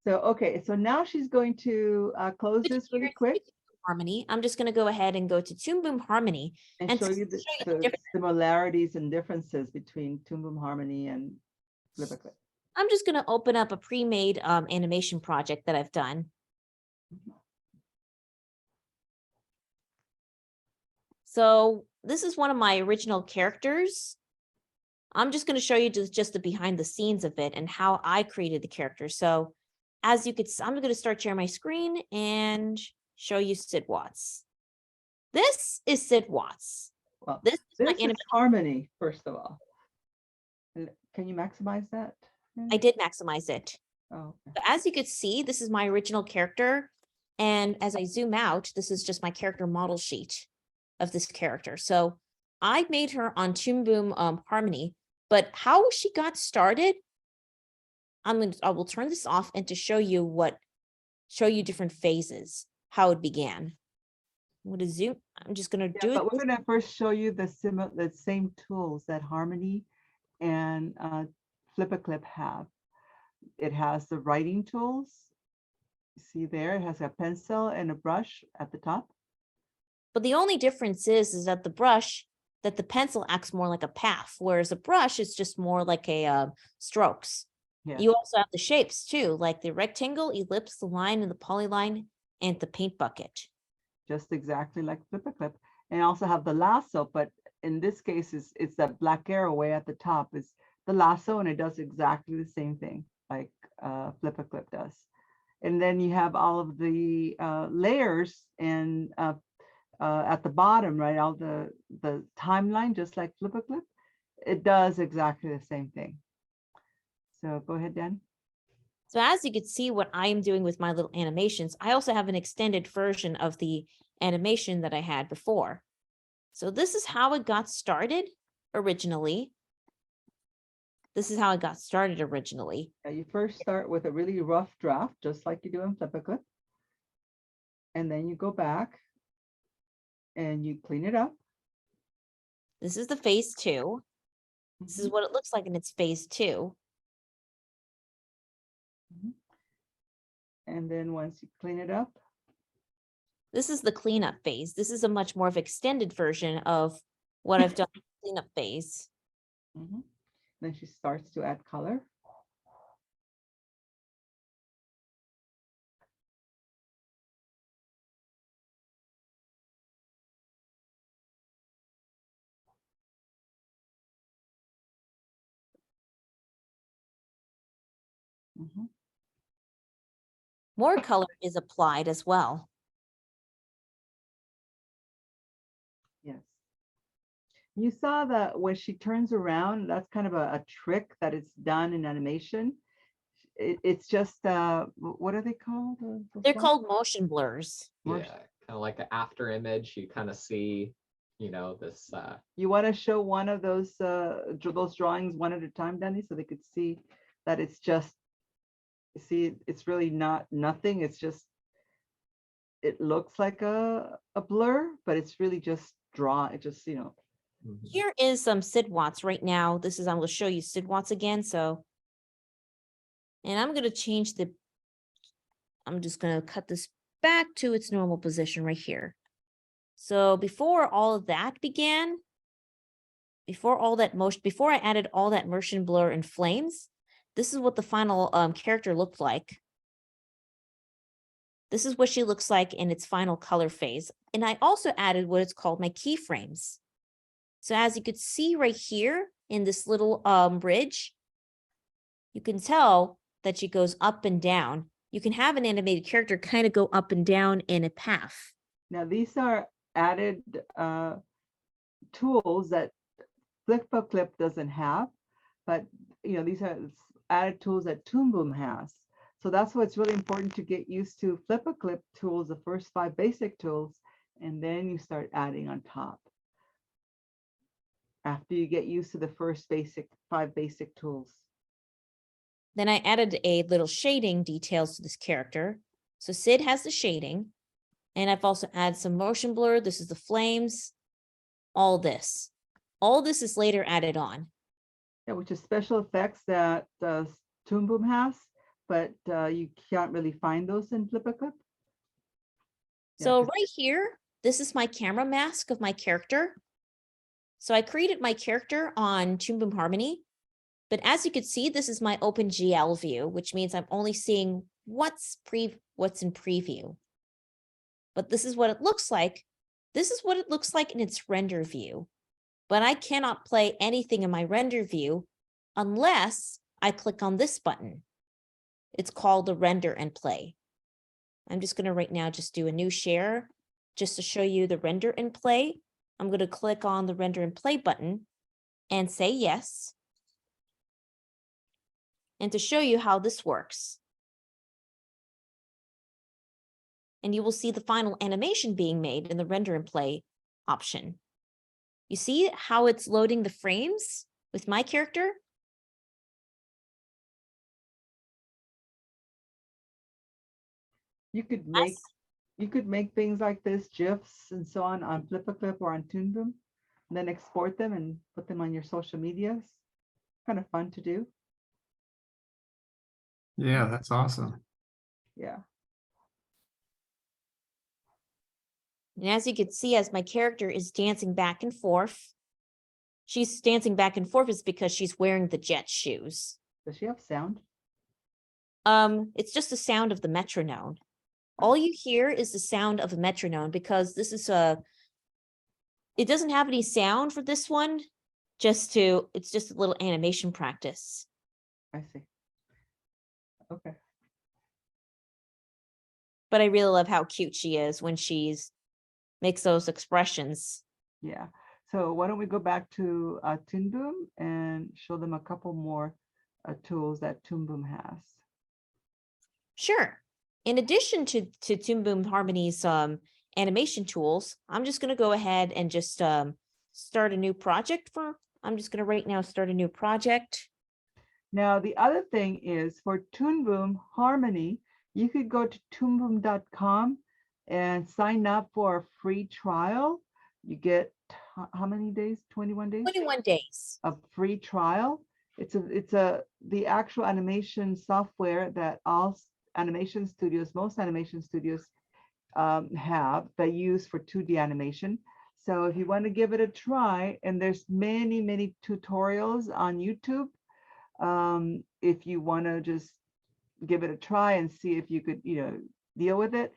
So, okay, so now she's going to close Switching this really gears to quick Toon Boom Harmony. I'm just going to go ahead and go to Toon Boom Harmony and and show to you the show you the difference. similarities and differences between Toon Boom Harmony and Flip a Clip. I'm just going to open up a pre-made animation project that I've done. So this is one of my original characters. I'm just going to show you just the behind the scenes of it and how I created the character. So as you could, I'm going to start sharing my screen and show you Sid Watts. This is Sid Watts. Well, This is my this is animation. Harmony, first of all. Can you maximize that? I did maximize it. Oh, okay. So as you could see, this is my original character. And as I zoom out, this is just my character model sheet of this character. So I made her on Toon Boom Harmony, but how she got started, I will turn this off and to show you different phases, how it began. I'm going to zoom. I'm just going to Yeah, do it. but we're going to first show you the same tools that Harmony and Flip a Clip have. It has the writing tools. See there, it has a pencil and a brush at the top. But the only difference is that the pencil acts more like a path, whereas a brush is just more like a strokes. Yes. You also have the shapes too, like the rectangle, ellipse, the line, and the polyline, and the paint bucket. Just exactly like Flip a Clip. And also have the lasso, but in this case, it's that black arrow way at the top is the lasso, and it does exactly the same thing like Flip a Clip does. And then you have all of the layers and at the bottom, right? All the timeline, just like Flip a Clip, it does exactly the same thing. So go ahead, Dan. So as you can see what I am doing with my little animations, I also have an extended version of the animation that I had before. So this is how it got started originally. This is how it got started originally. You first start with a really rough draft, just like you do in Flip a Clip. And then you go back and you clean it up. This is the phase 2. This is what it looks like in its phase 2. And then once you clean it up, this is the cleanup phase. This is a much more of extended version of what I've done in the cleanup phase. Then she starts to add color. More color is applied as well. Yes. You saw that when she turns around, that's kind of a trick that it's done in animation. It's just, what are they called? They're called motion blurs. Yeah, kind of like an after image. You kind of see, this. You want to show one of those drawings one at a time, Danny, so they could see that it's just, see, it's really nothing. It's just, it looks like a blur, but it's really just it just, Mhm. Here is some Sid Watts right now. This is, I'm going to show you Sid Watts again. So, and I'm going to change I'm just going to cut this back to its normal position right here. So before all of that began, before I added all that motion blur and flames, this is what the final character looked like. This is what she looks like in its final color phase. And I also added what it's called my keyframes. So as you could see right here in this little bridge, you can tell that she goes up and down. You can have an animated character kind of go up and down in a path. Now, these are added tools that Flip doesn't have, but these are added tools that Toon Boom has. So that's why it's really important to get used to Flip tools, the first 5 basic tools, and then you start adding on top. After you get used to the first 5 basic tools. Then I added a little shading details to this character. So Sid has the shading, and I've also added some motion blur. This is the flames, all this. All this is later added on. Yeah, which is special effects that Toon Boom has, but you can't really find those in Flip. So right here, this is my camera mask of my character. So I created my character on Toon Boom Harmony, but as you can see, this is my OpenGL view, which means I'm only seeing what's in preview. But this is what it looks like. This is what it looks like in its render view. But I cannot play anything in my render view unless I click on this button. It's called the render and play. I'm just going to right now just do a new share just to show you the render and play. I'm going to click on the render and play button and say yes. And to show you how this works. And you will see the final animation being made in the render and play option. You see how it's loading the frames with my character? You could make things like this, GIFs and so on Flip or on Toon Boom, and then export them and put them on your social medias. Kind of fun to do. Yeah, that's awesome. Yeah. And as you can see, as my character is dancing back and forth, she's dancing back and forth is because she's wearing the jet shoes. Does she have sound? It's just the sound of the metronome. All you hear is the sound of a metronome because this is it doesn't have any sound for this one. It's just a little animation practice. I see. Okay. But I really love how cute she is when makes those expressions. Yeah. So why don't we go back to Toon Boom and show them a couple more tools that Toon Boom has. Sure. In addition to Toon Boom Harmony's animation tools, I'm just going to go ahead and just start a new project I'm just going to right now start a new project. Now, the other thing is for Toon Boom Harmony, you could go to toonboom.com and sign up for a free trial. You get how many days? 21 days? 21 days. A free trial. It's the actual animation software that most animation studios have, they use for 2D animation. So if you want to give it a try, and there's many tutorials on YouTube, if you want to just give it a try and see if you could, deal with it.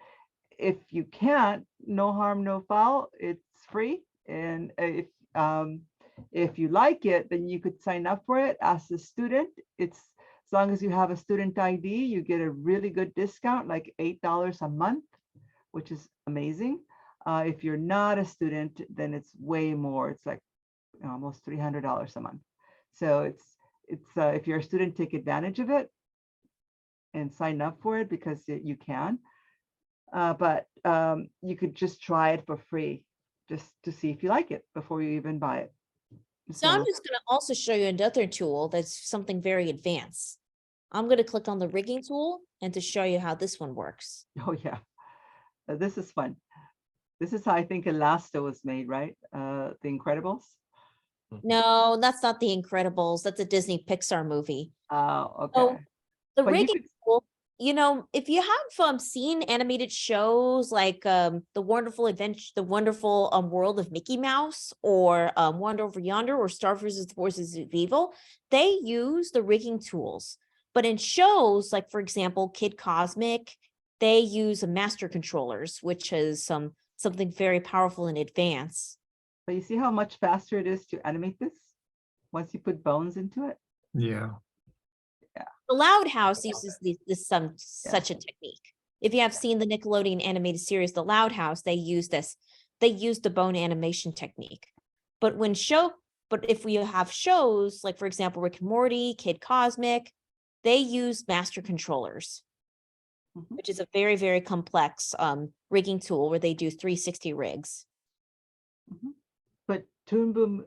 If you can't, no harm, no foul. It's free, and if you like it, then you could sign up for it as a student. It's as long as you have a student ID, you get a really good discount, like $8 a month, which is amazing. If you're not a student, then it's way more. It's like almost $300 a month. So it's if you're a student, take advantage of it and sign up for it because you can. But you could just try it for free, just to see if you like it before you even buy it. So I'm just going to also show you another tool that's something very advanced. I'm going to click on the rigging tool and to show you how this one works. Oh yeah, this is fun. This is how I think Elasta was made, right? The Incredibles. No, that's not The Incredibles. That's a Disney Pixar movie. Oh, So okay. the But you rigging could- tool, you know, if you have seen animated shows like The Wonderful Adventure, The Wonderful World of Mickey Mouse, or Wander Over Yonder, or Star versus the Forces of Evil, they use the rigging tools. But in shows like, for example, Kid Cosmic, they use master controllers, which is something very powerful in advance. But you see how much faster it is to animate this once you put bones into it? Yeah. The Loud House uses such a technique. If you have seen the Nickelodeon animated series, The Loud House, they use this. They use the bone animation technique. But if we have shows like, for example, Rick and Morty, Kid Cosmic, they use master controllers, Mhm. which is a very, very complex rigging tool where they do 360 rigs. But Toon Boom,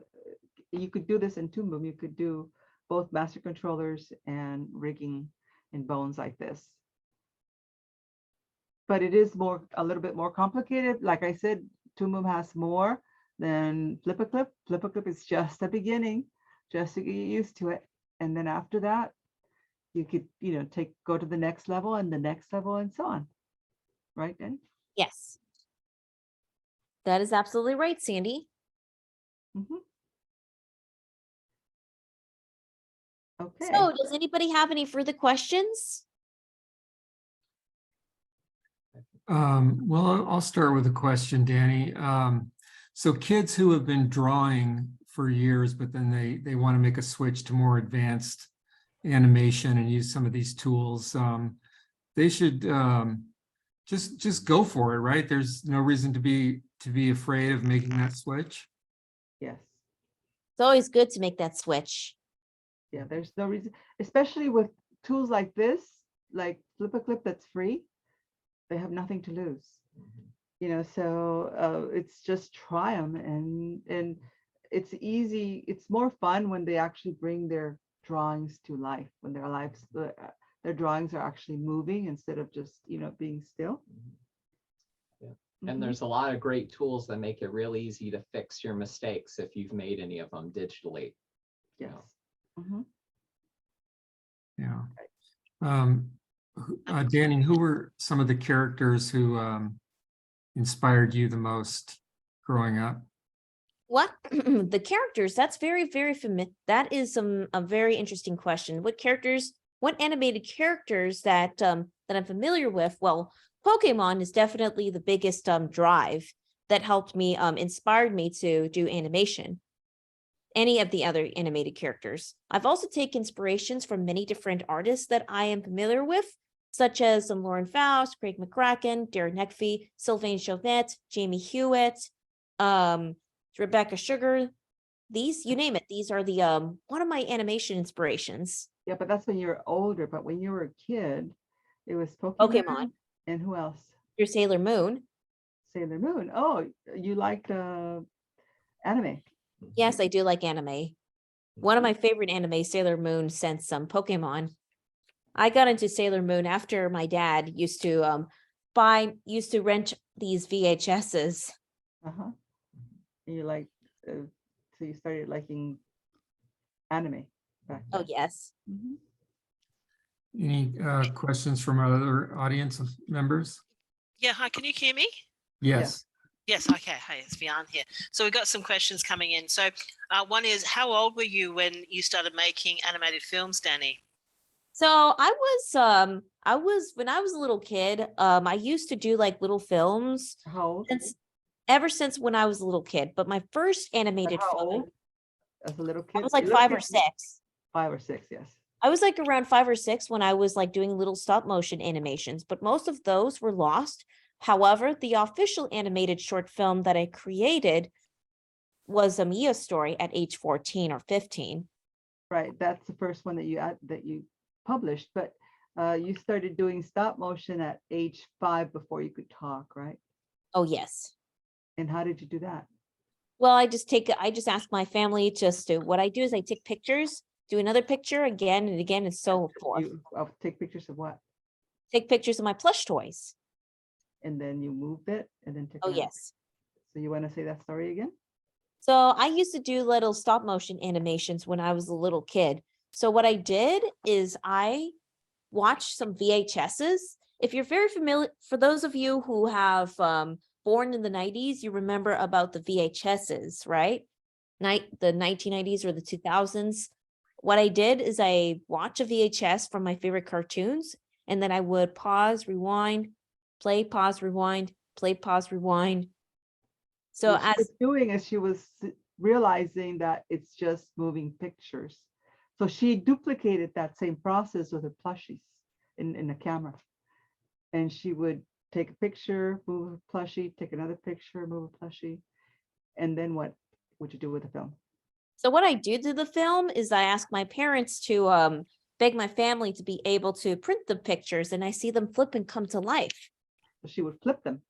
you could do this in Toon Boom. You could do both master controllers and rigging in bones like this. But it is a little bit more complicated. Like I said, Toon Boom has more than Flip a Clip. Flip a Clip is just the beginning, just to get used to it. And then after that, you could, go to the next level and the next level and so on. Right, Danny? Yes. That is absolutely right, Sandy. Mhm. Okay. So does anybody have any further questions? Well, I'll start with a question, Danny. So kids who have been drawing for years, but then they want to make a switch to more advanced animation and use some of these tools, they should just go for it, right? There's no reason to be afraid of making that switch. Yes. It's always good to make that switch. Yeah, there's no reason, especially with tools like this, like Flip a Clip that's free. They have nothing to lose. So it's just try them, and it's easy. It's more fun when they actually bring their drawings to life, when their drawings are actually moving instead of just being still. Yeah. Mhm. And there's a lot of great tools that make it real easy to fix your mistakes if you've made any of them digitally. Yes. know. Mhm. Yeah. Danny, who were some of the characters who inspired you the most growing up? What the characters? That's very, very familiar. That is a very interesting question. What animated characters that I'm familiar with? Well, Pokemon is definitely the biggest drive that helped me, inspired me to do animation. Any of the other animated characters. I've also taken inspirations from many different artists that I am familiar with, such as Lauren Faust, Craig McCracken, Darren Neckfee, Sylvain Chauvette, Jamie Hewitt, Rebecca Sugar. These, you name it. These are the one of my animation inspirations. Yeah, but that's when you're older. But when you were a kid, it was Pokemon. And who else? Your Sailor Moon. Sailor Moon. Oh, you like anime? Yes, I do like anime. One of my favorite anime, Sailor Moon, since Pokemon. I got into Sailor Moon after my dad used to rent these VHSs. Uh-huh. And you like, so you started liking anime back Oh, then. yes. Mhm. Any questions from our other audience members? Yeah, hi, can you hear me? Yes. Yes, okay. Hey, it's Vian here. So we've got some questions coming in. So one is, how old were you when you started making animated films, Danny? So I was when I was a little kid, I used to do like little films How old? ever since when I was a little kid. But my first But animated how film, old? As a little kid? I was like Little 5 or kid? 6. 5 or 6, yes. I was like around 5 or 6 when I was like doing little stop motion animations, but most of those were lost. However, the official animated short film that I created was a Mia story at age 14 or 15. Right, that's the first one that you published, but you started doing stop motion at age 5 before you could talk, right? Oh, yes. And how did you do that? Well, I just ask my family what I do is I take pictures, do another picture again and again, and so forth. I'll take pictures of what? Take pictures of my plush toys. And then you moved it and then took Oh, another yes. picture. So you want to say that story again? So I used to do little stop motion animations when I was a little kid. So what I did is I watched some VHSs. If you're very familiar, for those of you who have born in the 90s, you remember about the VHSs, right? The 1990s or the 2000s. What I did is I watched a VHS from my favorite cartoons, and then I would pause, rewind, play, pause, rewind, play, pause, rewind. So What she was doing is she was realizing that it's just moving pictures. So she duplicated that same process with her plushies in the camera. And she would take a picture, move a plushie, take another picture, move a plushie. And then what would you do with the film? So what I do to the film is I ask my parents to beg my family to be able to print the pictures, and I see them flip and come to life. So she would flip them,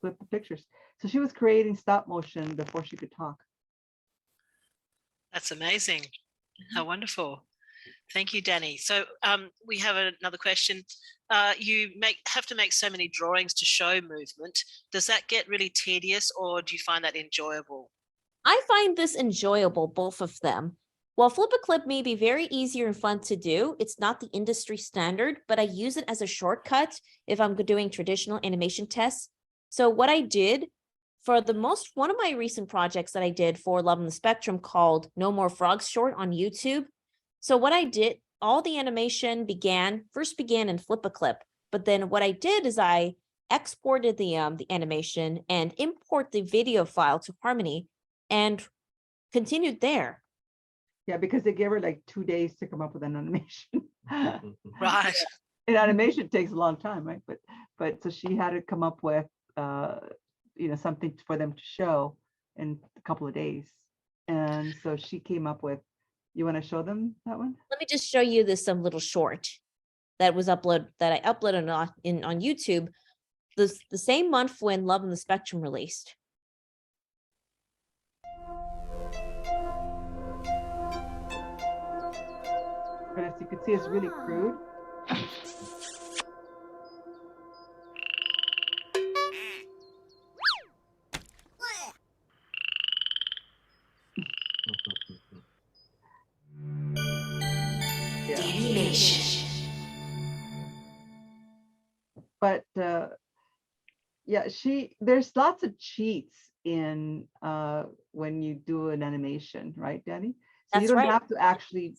flip the pictures. So she was creating stop motion before she could talk. That's amazing. How wonderful. Thank you, Dani. So we have another question. You have to make so many drawings to show movement. Does that get really tedious, or do you find that enjoyable? I find this enjoyable, both of them. While Flip a Clip may be very easier and fun to do, it's not the industry standard, but I use it as a shortcut if I'm doing traditional animation tests. So what I did for one of my recent projects that I did for Love on the Spectrum called No More Frogs Short on YouTube. So what I did, all the animation first began in Flip a Clip, but then what I did is I exported the animation and import the video file to Harmony and continued there. Yeah, because they gave her like 2 days to come up with an animation. Right. And animation takes a long time, right? But so she had to come up with something for them to show in a couple of days. And so she came up with, you want to show them that one? Let me just show you this little short that I uploaded on YouTube the same month when Love on the Spectrum released. But as you can see, it's really crude. Danimation. But yeah, there's lots of cheats in when you do an animation, right, Dani? So you That's don't right. have to actually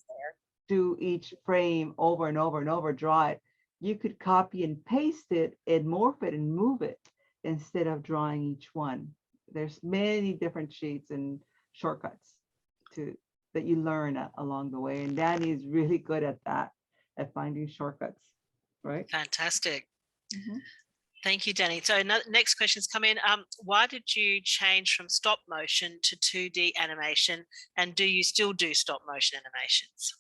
do each frame over and over and over, draw it. You could copy and paste it and morph it and move it instead of drawing each one. There's many different cheats and shortcuts that you learn along the way. And Dani is really good at that, at finding shortcuts, right? Fantastic. Mm-hmm. Thank you, Dani. So next questions come in. Why did you change from stop motion to 2D animation? And do you still do stop motion animations?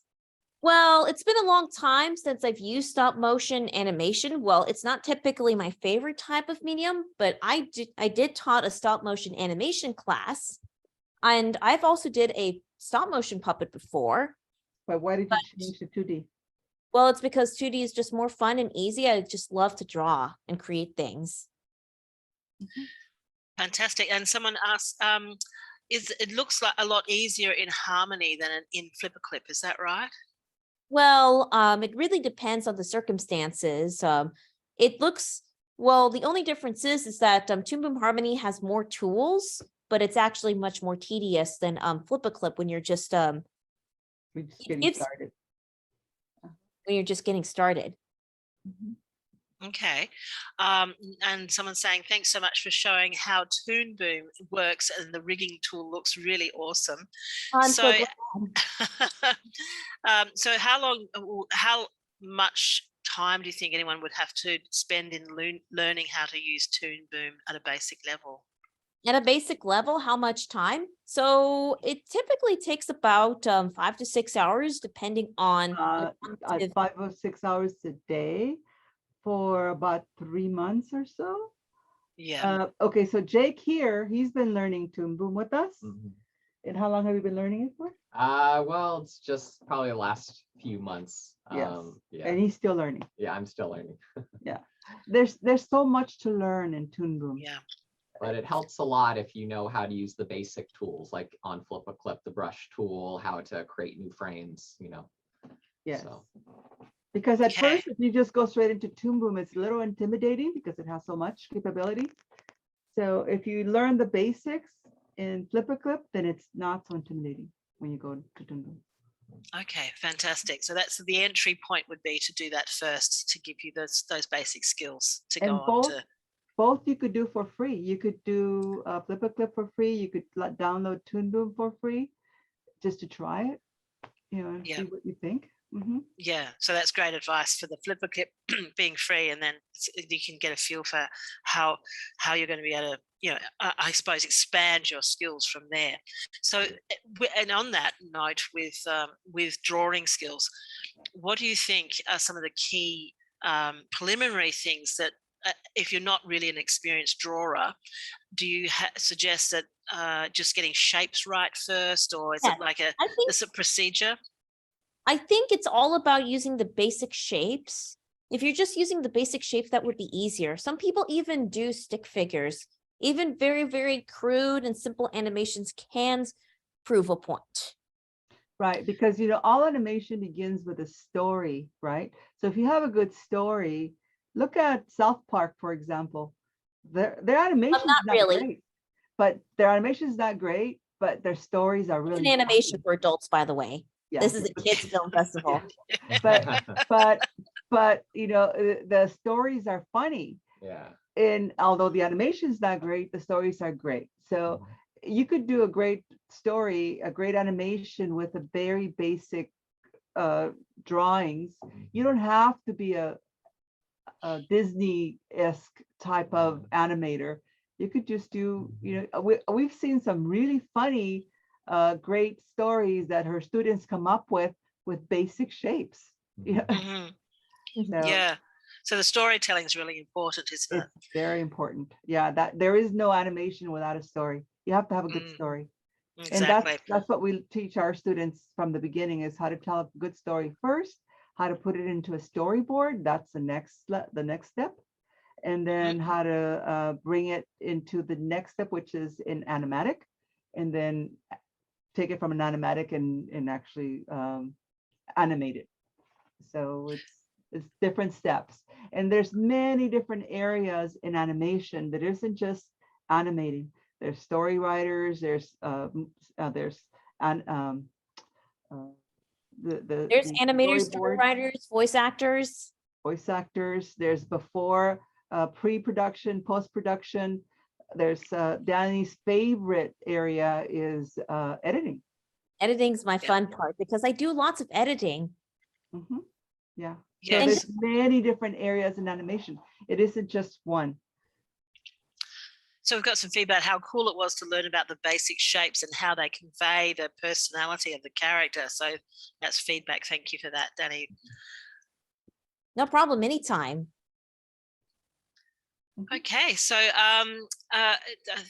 Well, it's been a long time since I've used stop motion animation. Well, it's not typically my favorite type of medium, but I did taught a stop motion animation class, and I've also did a stop motion puppet before. But why did you change to 2D? Well, it's because 2D is just more fun and easy. I just love to draw and create things. Fantastic. And someone asked, it looks like a lot easier in Harmony than in Flip a Clip. Is that right? Well, it really depends on the circumstances. The only difference is that Toon Boom Harmony has more tools, but it's actually much more tedious than Flip a Clip when you're just We're just getting started. When you're just getting started. Okay. And someone's saying, thanks so much for showing how Toon Boom works, and the rigging tool looks really awesome. So how much time do you think anyone would have to spend in learning how to use Toon Boom at a basic level? At a basic level, how much time? So it typically takes about 5 to 6 hours, depending on 5 or 6 hours a day for about 3 months or so. Yeah. Okay, so Jake here, he's been learning Toon Boom with us. And how long have you been learning it for? Well, it's just probably the last few months. Yes. Yeah. And he's still learning. Yeah, I'm still learning. Yeah. There's so much to learn in Toon Boom. Yeah. But it helps a lot if you know how to use the basic tools, like on Flip a Clip, the brush tool, how to create new frames, you know. Yes. So, Because at Okay. first, if you just go straight into Toon Boom, it's a little intimidating because it has so much capability. So if you learn the basics in Flip a Clip, then it's not so intimidating when you go to Toon Boom. Okay, fantastic. So that's the entry point would be to do that first to give you those basic skills to And go on to. both you could do for free. You could do Flip a Clip for free. You could download Toon Boom for free just to try it, you know, and Yeah. see what you think. Mhm. Yeah, so that's great advice for the Flipper Clip being free, and then you can get a feel for how you're going to be able to, you know, I suppose expand your skills from there. So, and on that note, with drawing skills, what do you think are some of the key preliminary things that, if you're not really an experienced drawer, do you suggest that just getting shapes right first, or is Yes, it like I think there's a procedure? I think it's all about using the basic shapes. If you're just using the basic shapes, that would be easier. Some people even do stick figures. Even very, very crude and simple animations can prove a point. Right, because you know, all animation begins with a story, right? So if you have a good story, look at South Park, for example. Their animation is not not really. great, but their animation is not great, but their stories are It's really an animation funny. for adults, by the way. Yeah. This is a kids film festival. But you know, the stories are funny. yeah. And although the animation is not great, the stories are great. So you could do a great story, a great animation with a very basic drawings. You don't have to be a Disney-esque type of animator. You could just do, you know, we've seen some really funny, great stories that her students come up with basic shapes. Yeah. Mhm. So Yeah. So the storytelling is really important, isn't it? it's very important. Yeah, that there is no animation without a story. You have to have a good story. And Exactly. that's what we teach our students from the beginning, is how to tell a good story first, how to put it into a storyboard. That's the next step. And then how to bring it into the next step, which is in animatic, and then take it from an animatic and actually animate it. So it's different steps. And there's many different areas in animation that isn't just animating. There's story writers, there's and There's the animators, story storyboard, writers, voice actors. voice actors, there's before, pre-production, post-production. There's Danny's favorite area is editing. Editing's my fun part because I do lots of editing. Mhm. Yeah. So Yes. there's many different areas in animation. It isn't just one. So we've got some feedback how cool it was to learn about the basic shapes and how they convey the personality of the character. So that's feedback. Thank you for that, Dani. No problem, anytime. Okay, so I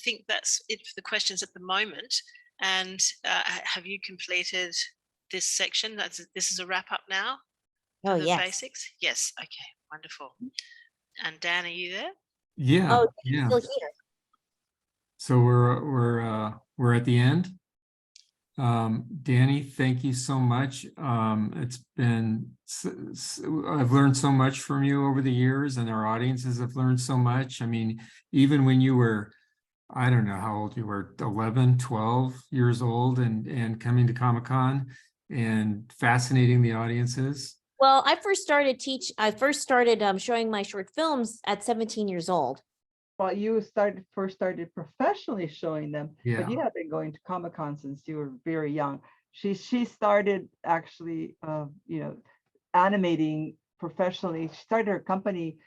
think that's it for the questions at the moment. And have you completed this section? This is a wrap up now? Oh, The yes. basics? Yes. Okay, wonderful. And Dan, are you there? Yeah, Oh, yeah. still here. So we're at the end. Dani, thank you so much. It's been, I've learned so much from you over the years, and our audiences have learned so much. I mean, even when you were, I don't know how old you were, 11, 12 years old, and coming to Comic-Con and fascinating the audiences. Well, I first started showing my short films at 17 years old. Well, you first started professionally showing them, but you Yeah. have been going to Comic-Con since you were very young. She started actually, you know, animating professionally. She started her company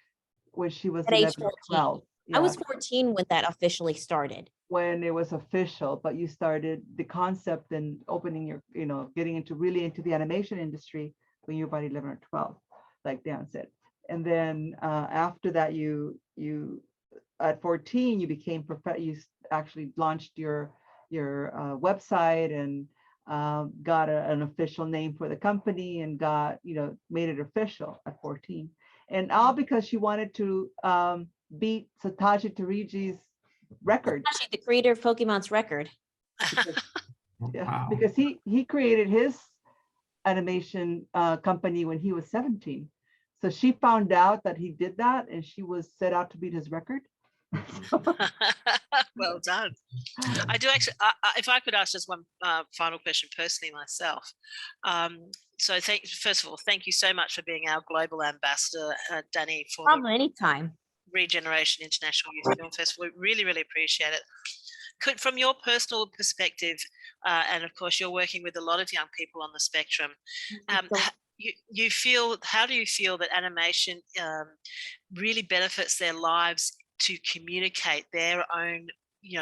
when she was At age 11 or 14. 12. I was Yeah, 14 when that officially started. when it was official, but you started the concept and opening your, you know, getting really into the animation industry when you were about 11 or 12, like Dan said. And then after that, you at 14, you became you actually launched your website and got an official name for the company and got, you know, made it official at 14. And all because she wanted to beat Satoshi Teriji's record. Actually, the creator of Pokemon's record. Yeah, Wow. because he created his animation company when he was 17. So she found out that he did that, and she was set out to beat his record. Well done. I do actually, if I could ask just one final question personally myself. So first of all, thank you so much for being our global ambassador, Dani, for Problem the anytime. Regeneration International Youth Film Festival. We really, really appreciate it. From your personal perspective, and of course, you're working with a lot of young people on the spectrum. How do you feel that animation really benefits their lives to communicate their own,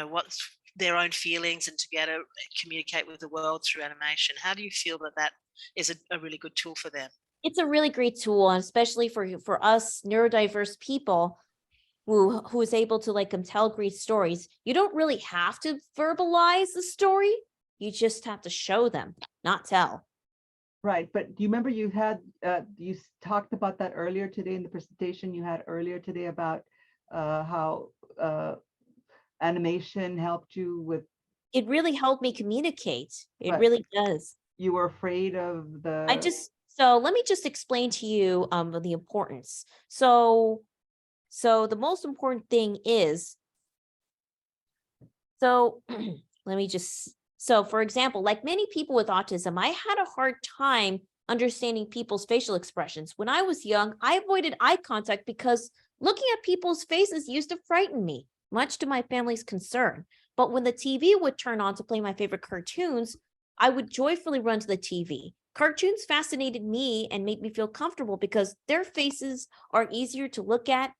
what's their own feelings and to be able to communicate with the world through animation? How do you feel that is a really good tool for them? It's a really great tool, and especially for us neurodiverse people who is able to tell great stories. You don't really have to verbalize the story. You just have to show them, not tell. Right, but do you remember you talked about that earlier today in the presentation you had earlier today about how animation helped you with? It really helped me communicate. It Right. really does. You were afraid of the. So let me just explain to you the importance. So the most important thing is, so for example, like many people with autism, I had a hard time understanding people's facial expressions. When I was young, I avoided eye contact because looking at people's faces used to frighten me, much to my family's concern. But when the TV would turn on to play my favorite cartoons, I would joyfully run to the TV. Cartoons fascinated me and made me feel comfortable because their faces are easier to look at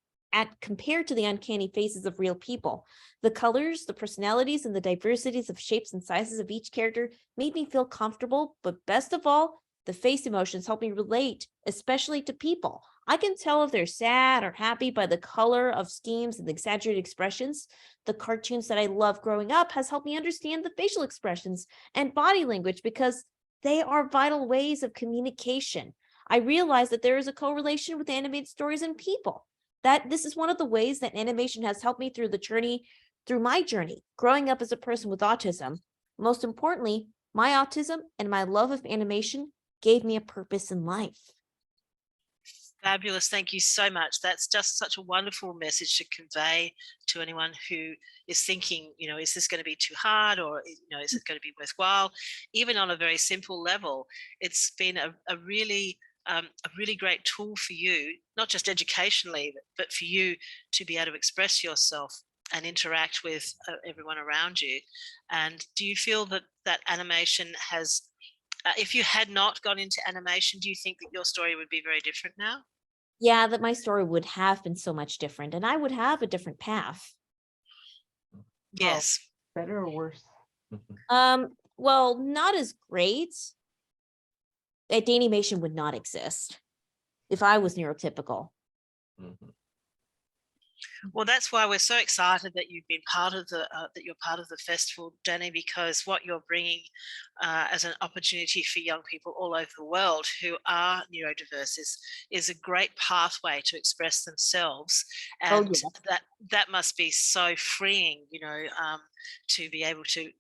compared to the uncanny faces of real people. The colors, the personalities, and the diversities of shapes and sizes of each character made me feel comfortable, but best of all, the face emotions help me relate, especially to people. I can tell if they're sad or happy by the color of schemes and the exaggerated expressions. The cartoons that I loved growing up has helped me understand the facial expressions and body language because they are vital ways of communication. I realized that there is a correlation with animated stories and people. That this is one of the ways that animation has helped me through my journey, growing up as a person with autism. Most importantly, my autism and my love of animation gave me a purpose in life. Fabulous. Thank you so much. That's just such a wonderful message to convey to anyone who is thinking, is this going to be too hard, or, is it going to be worthwhile? Even on a very simple level, it's been a really great tool for you, not just educationally, but for you to be able to express yourself and interact with everyone around you. And do you feel that animation has, if you had not gone into animation, do you think that your story would be very different now? Yeah, that my story would have been so much different, and I would have a different path. Yes. Better or worse? Well, not as great. That Danimation would not exist if I was neurotypical. Well, that's why we're so excited that you've been part of that you're part of the festival, Dani, because what you're bringing as an opportunity for young people all over the world who are neurodiverse is a great pathway to express themselves, and that must be so freeing, to be able to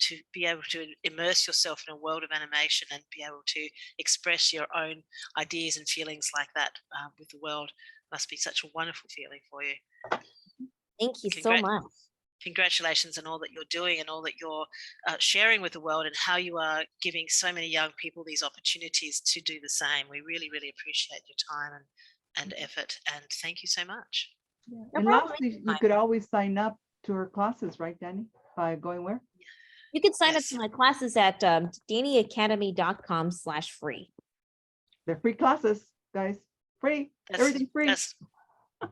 immerse yourself in a world of animation and be able to express your own ideas and feelings like that with the world. Must be such a wonderful feeling for you. Thank you so much. Congratulations on all that you're doing and all that you're sharing with the world, and how you are giving so many young people these opportunities to do the same. We really, really appreciate your time and effort, and thank you so much. Yeah. And lastly, you could always sign up to her classes, right, Dani? By going where? You can sign up to my classes at daniacademy.com/free. They're free classes, guys. Free. Everything free.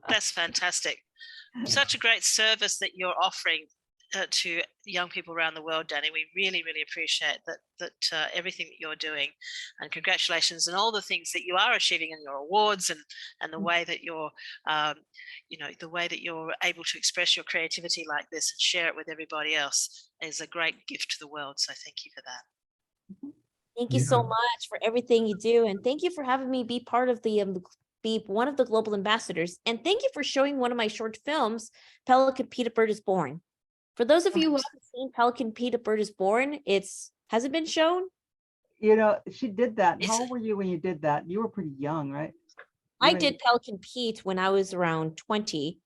That's fantastic. Such a great service that you're offering to young people around the world, Dani. We really, really appreciate that everything that you're doing, and congratulations on all the things that you are achieving in your awards, and the way that you're, the way that you're able to express your creativity like this and share it with everybody else is a great gift to the world. So thank you for that. Thank you so much for everything you do, and thank you for having me be part of be one of the global ambassadors. And thank you for showing one of my short films, Pelican Peter Bird is Born. For those of you who haven't seen Pelican Pete, A Bird is Born, has it been shown? You know, she did that. Is How it- old were you when you did that? You were pretty young, right? I When- did Pelican Pete when I was around 20.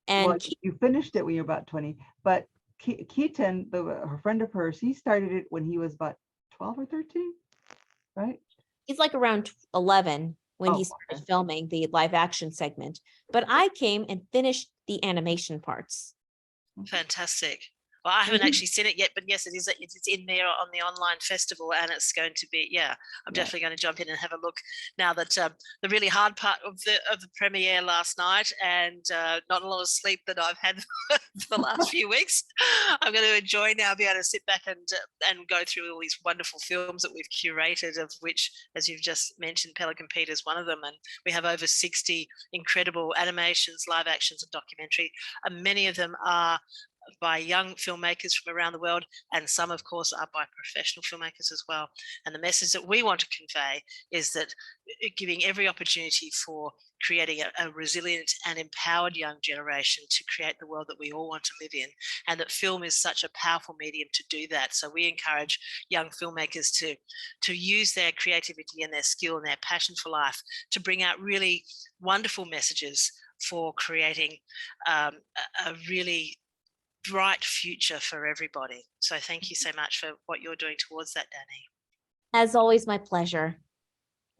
And Well, you finished it when you were about 20, but Keaton, her friend of hers, he started it when he was about 12 or 13, right? he's like around 11 when he Oh, started okay. filming the live action segment. But I came and finished the animation parts. Fantastic. Well, I haven't Mhm. actually seen it yet, but yes, it's in there on the online festival, and it's going to be, I'm Yeah. definitely going to jump in and have a look now that the really hard part of the premiere last night, and not a lot of sleep that I've had for the last few weeks, I'm going to enjoy now, be able to sit back and go through all these wonderful films that we've curated, of which, as you've just mentioned, Pelican Pete is one of them, and we have over 60 incredible animations, live actions, and documentary, and many of them are by young filmmakers from around the world, and some, of course, are by professional filmmakers as well. And the message that we want to convey is that giving every opportunity for creating a resilient and empowered young generation to create the world that we all want to live in, and that film is such a powerful medium to do that. So we encourage young filmmakers to use their creativity and their skill and their passion for life to bring out really wonderful messages for creating a really bright future for everybody. So thank you so much for what you're doing towards that, Dani. As always, my pleasure.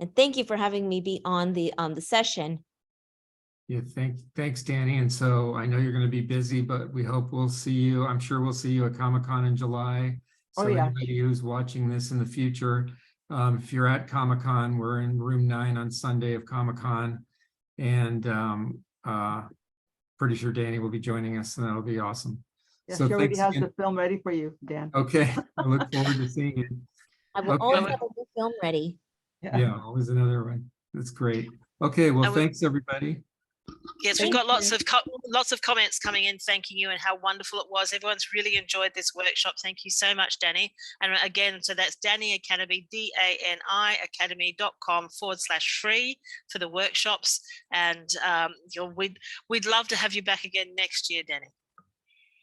And thank you for having me be on the session. Yeah, thanks, Dani. And so I know you're going to be busy, but we hope we'll see you. I'm sure we'll see you at Comic-Con in July. Oh, So yeah. anybody who's watching this in the future, if you're at Comic-Con, we're in room 9 on Sunday of Comic-Con. And pretty sure Dani will be joining us, and that'll be awesome. Yeah, So she already thanks has again. the film ready for you, Dan. Okay, I look forward to seeing it. I will Okay. always have a new film ready. Yeah, always another one. That's great. Okay, well, And we- thanks, everybody. Yes, Thank we've got lots you. of comments coming in thanking you and how wonderful it was. Everyone's really enjoyed this workshop. Thank you so much, Dani. And again, so that's Dani Academy, DANI academy.com/free for the workshops. And we'd love to have you back again next year, Dani.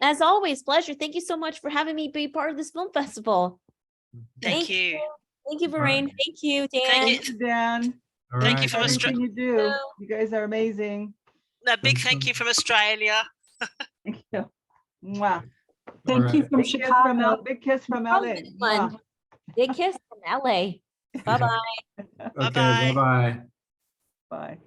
As always, pleasure. Thank you so much for having me be part of this film festival. Thank you. Thank you, All right. Varane. Thank you, Dan. Thank Thank you, Dan. All Thank you right. from Everything you do. Hello. You guys are amazing. A big Thanks thank so you from Australia. Thank you. Mwah. All Thank you right. from Big kiss from Chicago. big kiss from Oh, LA. good one. Big kiss from LA. Bye-bye. Okay, Bye-bye. bye-bye. Bye.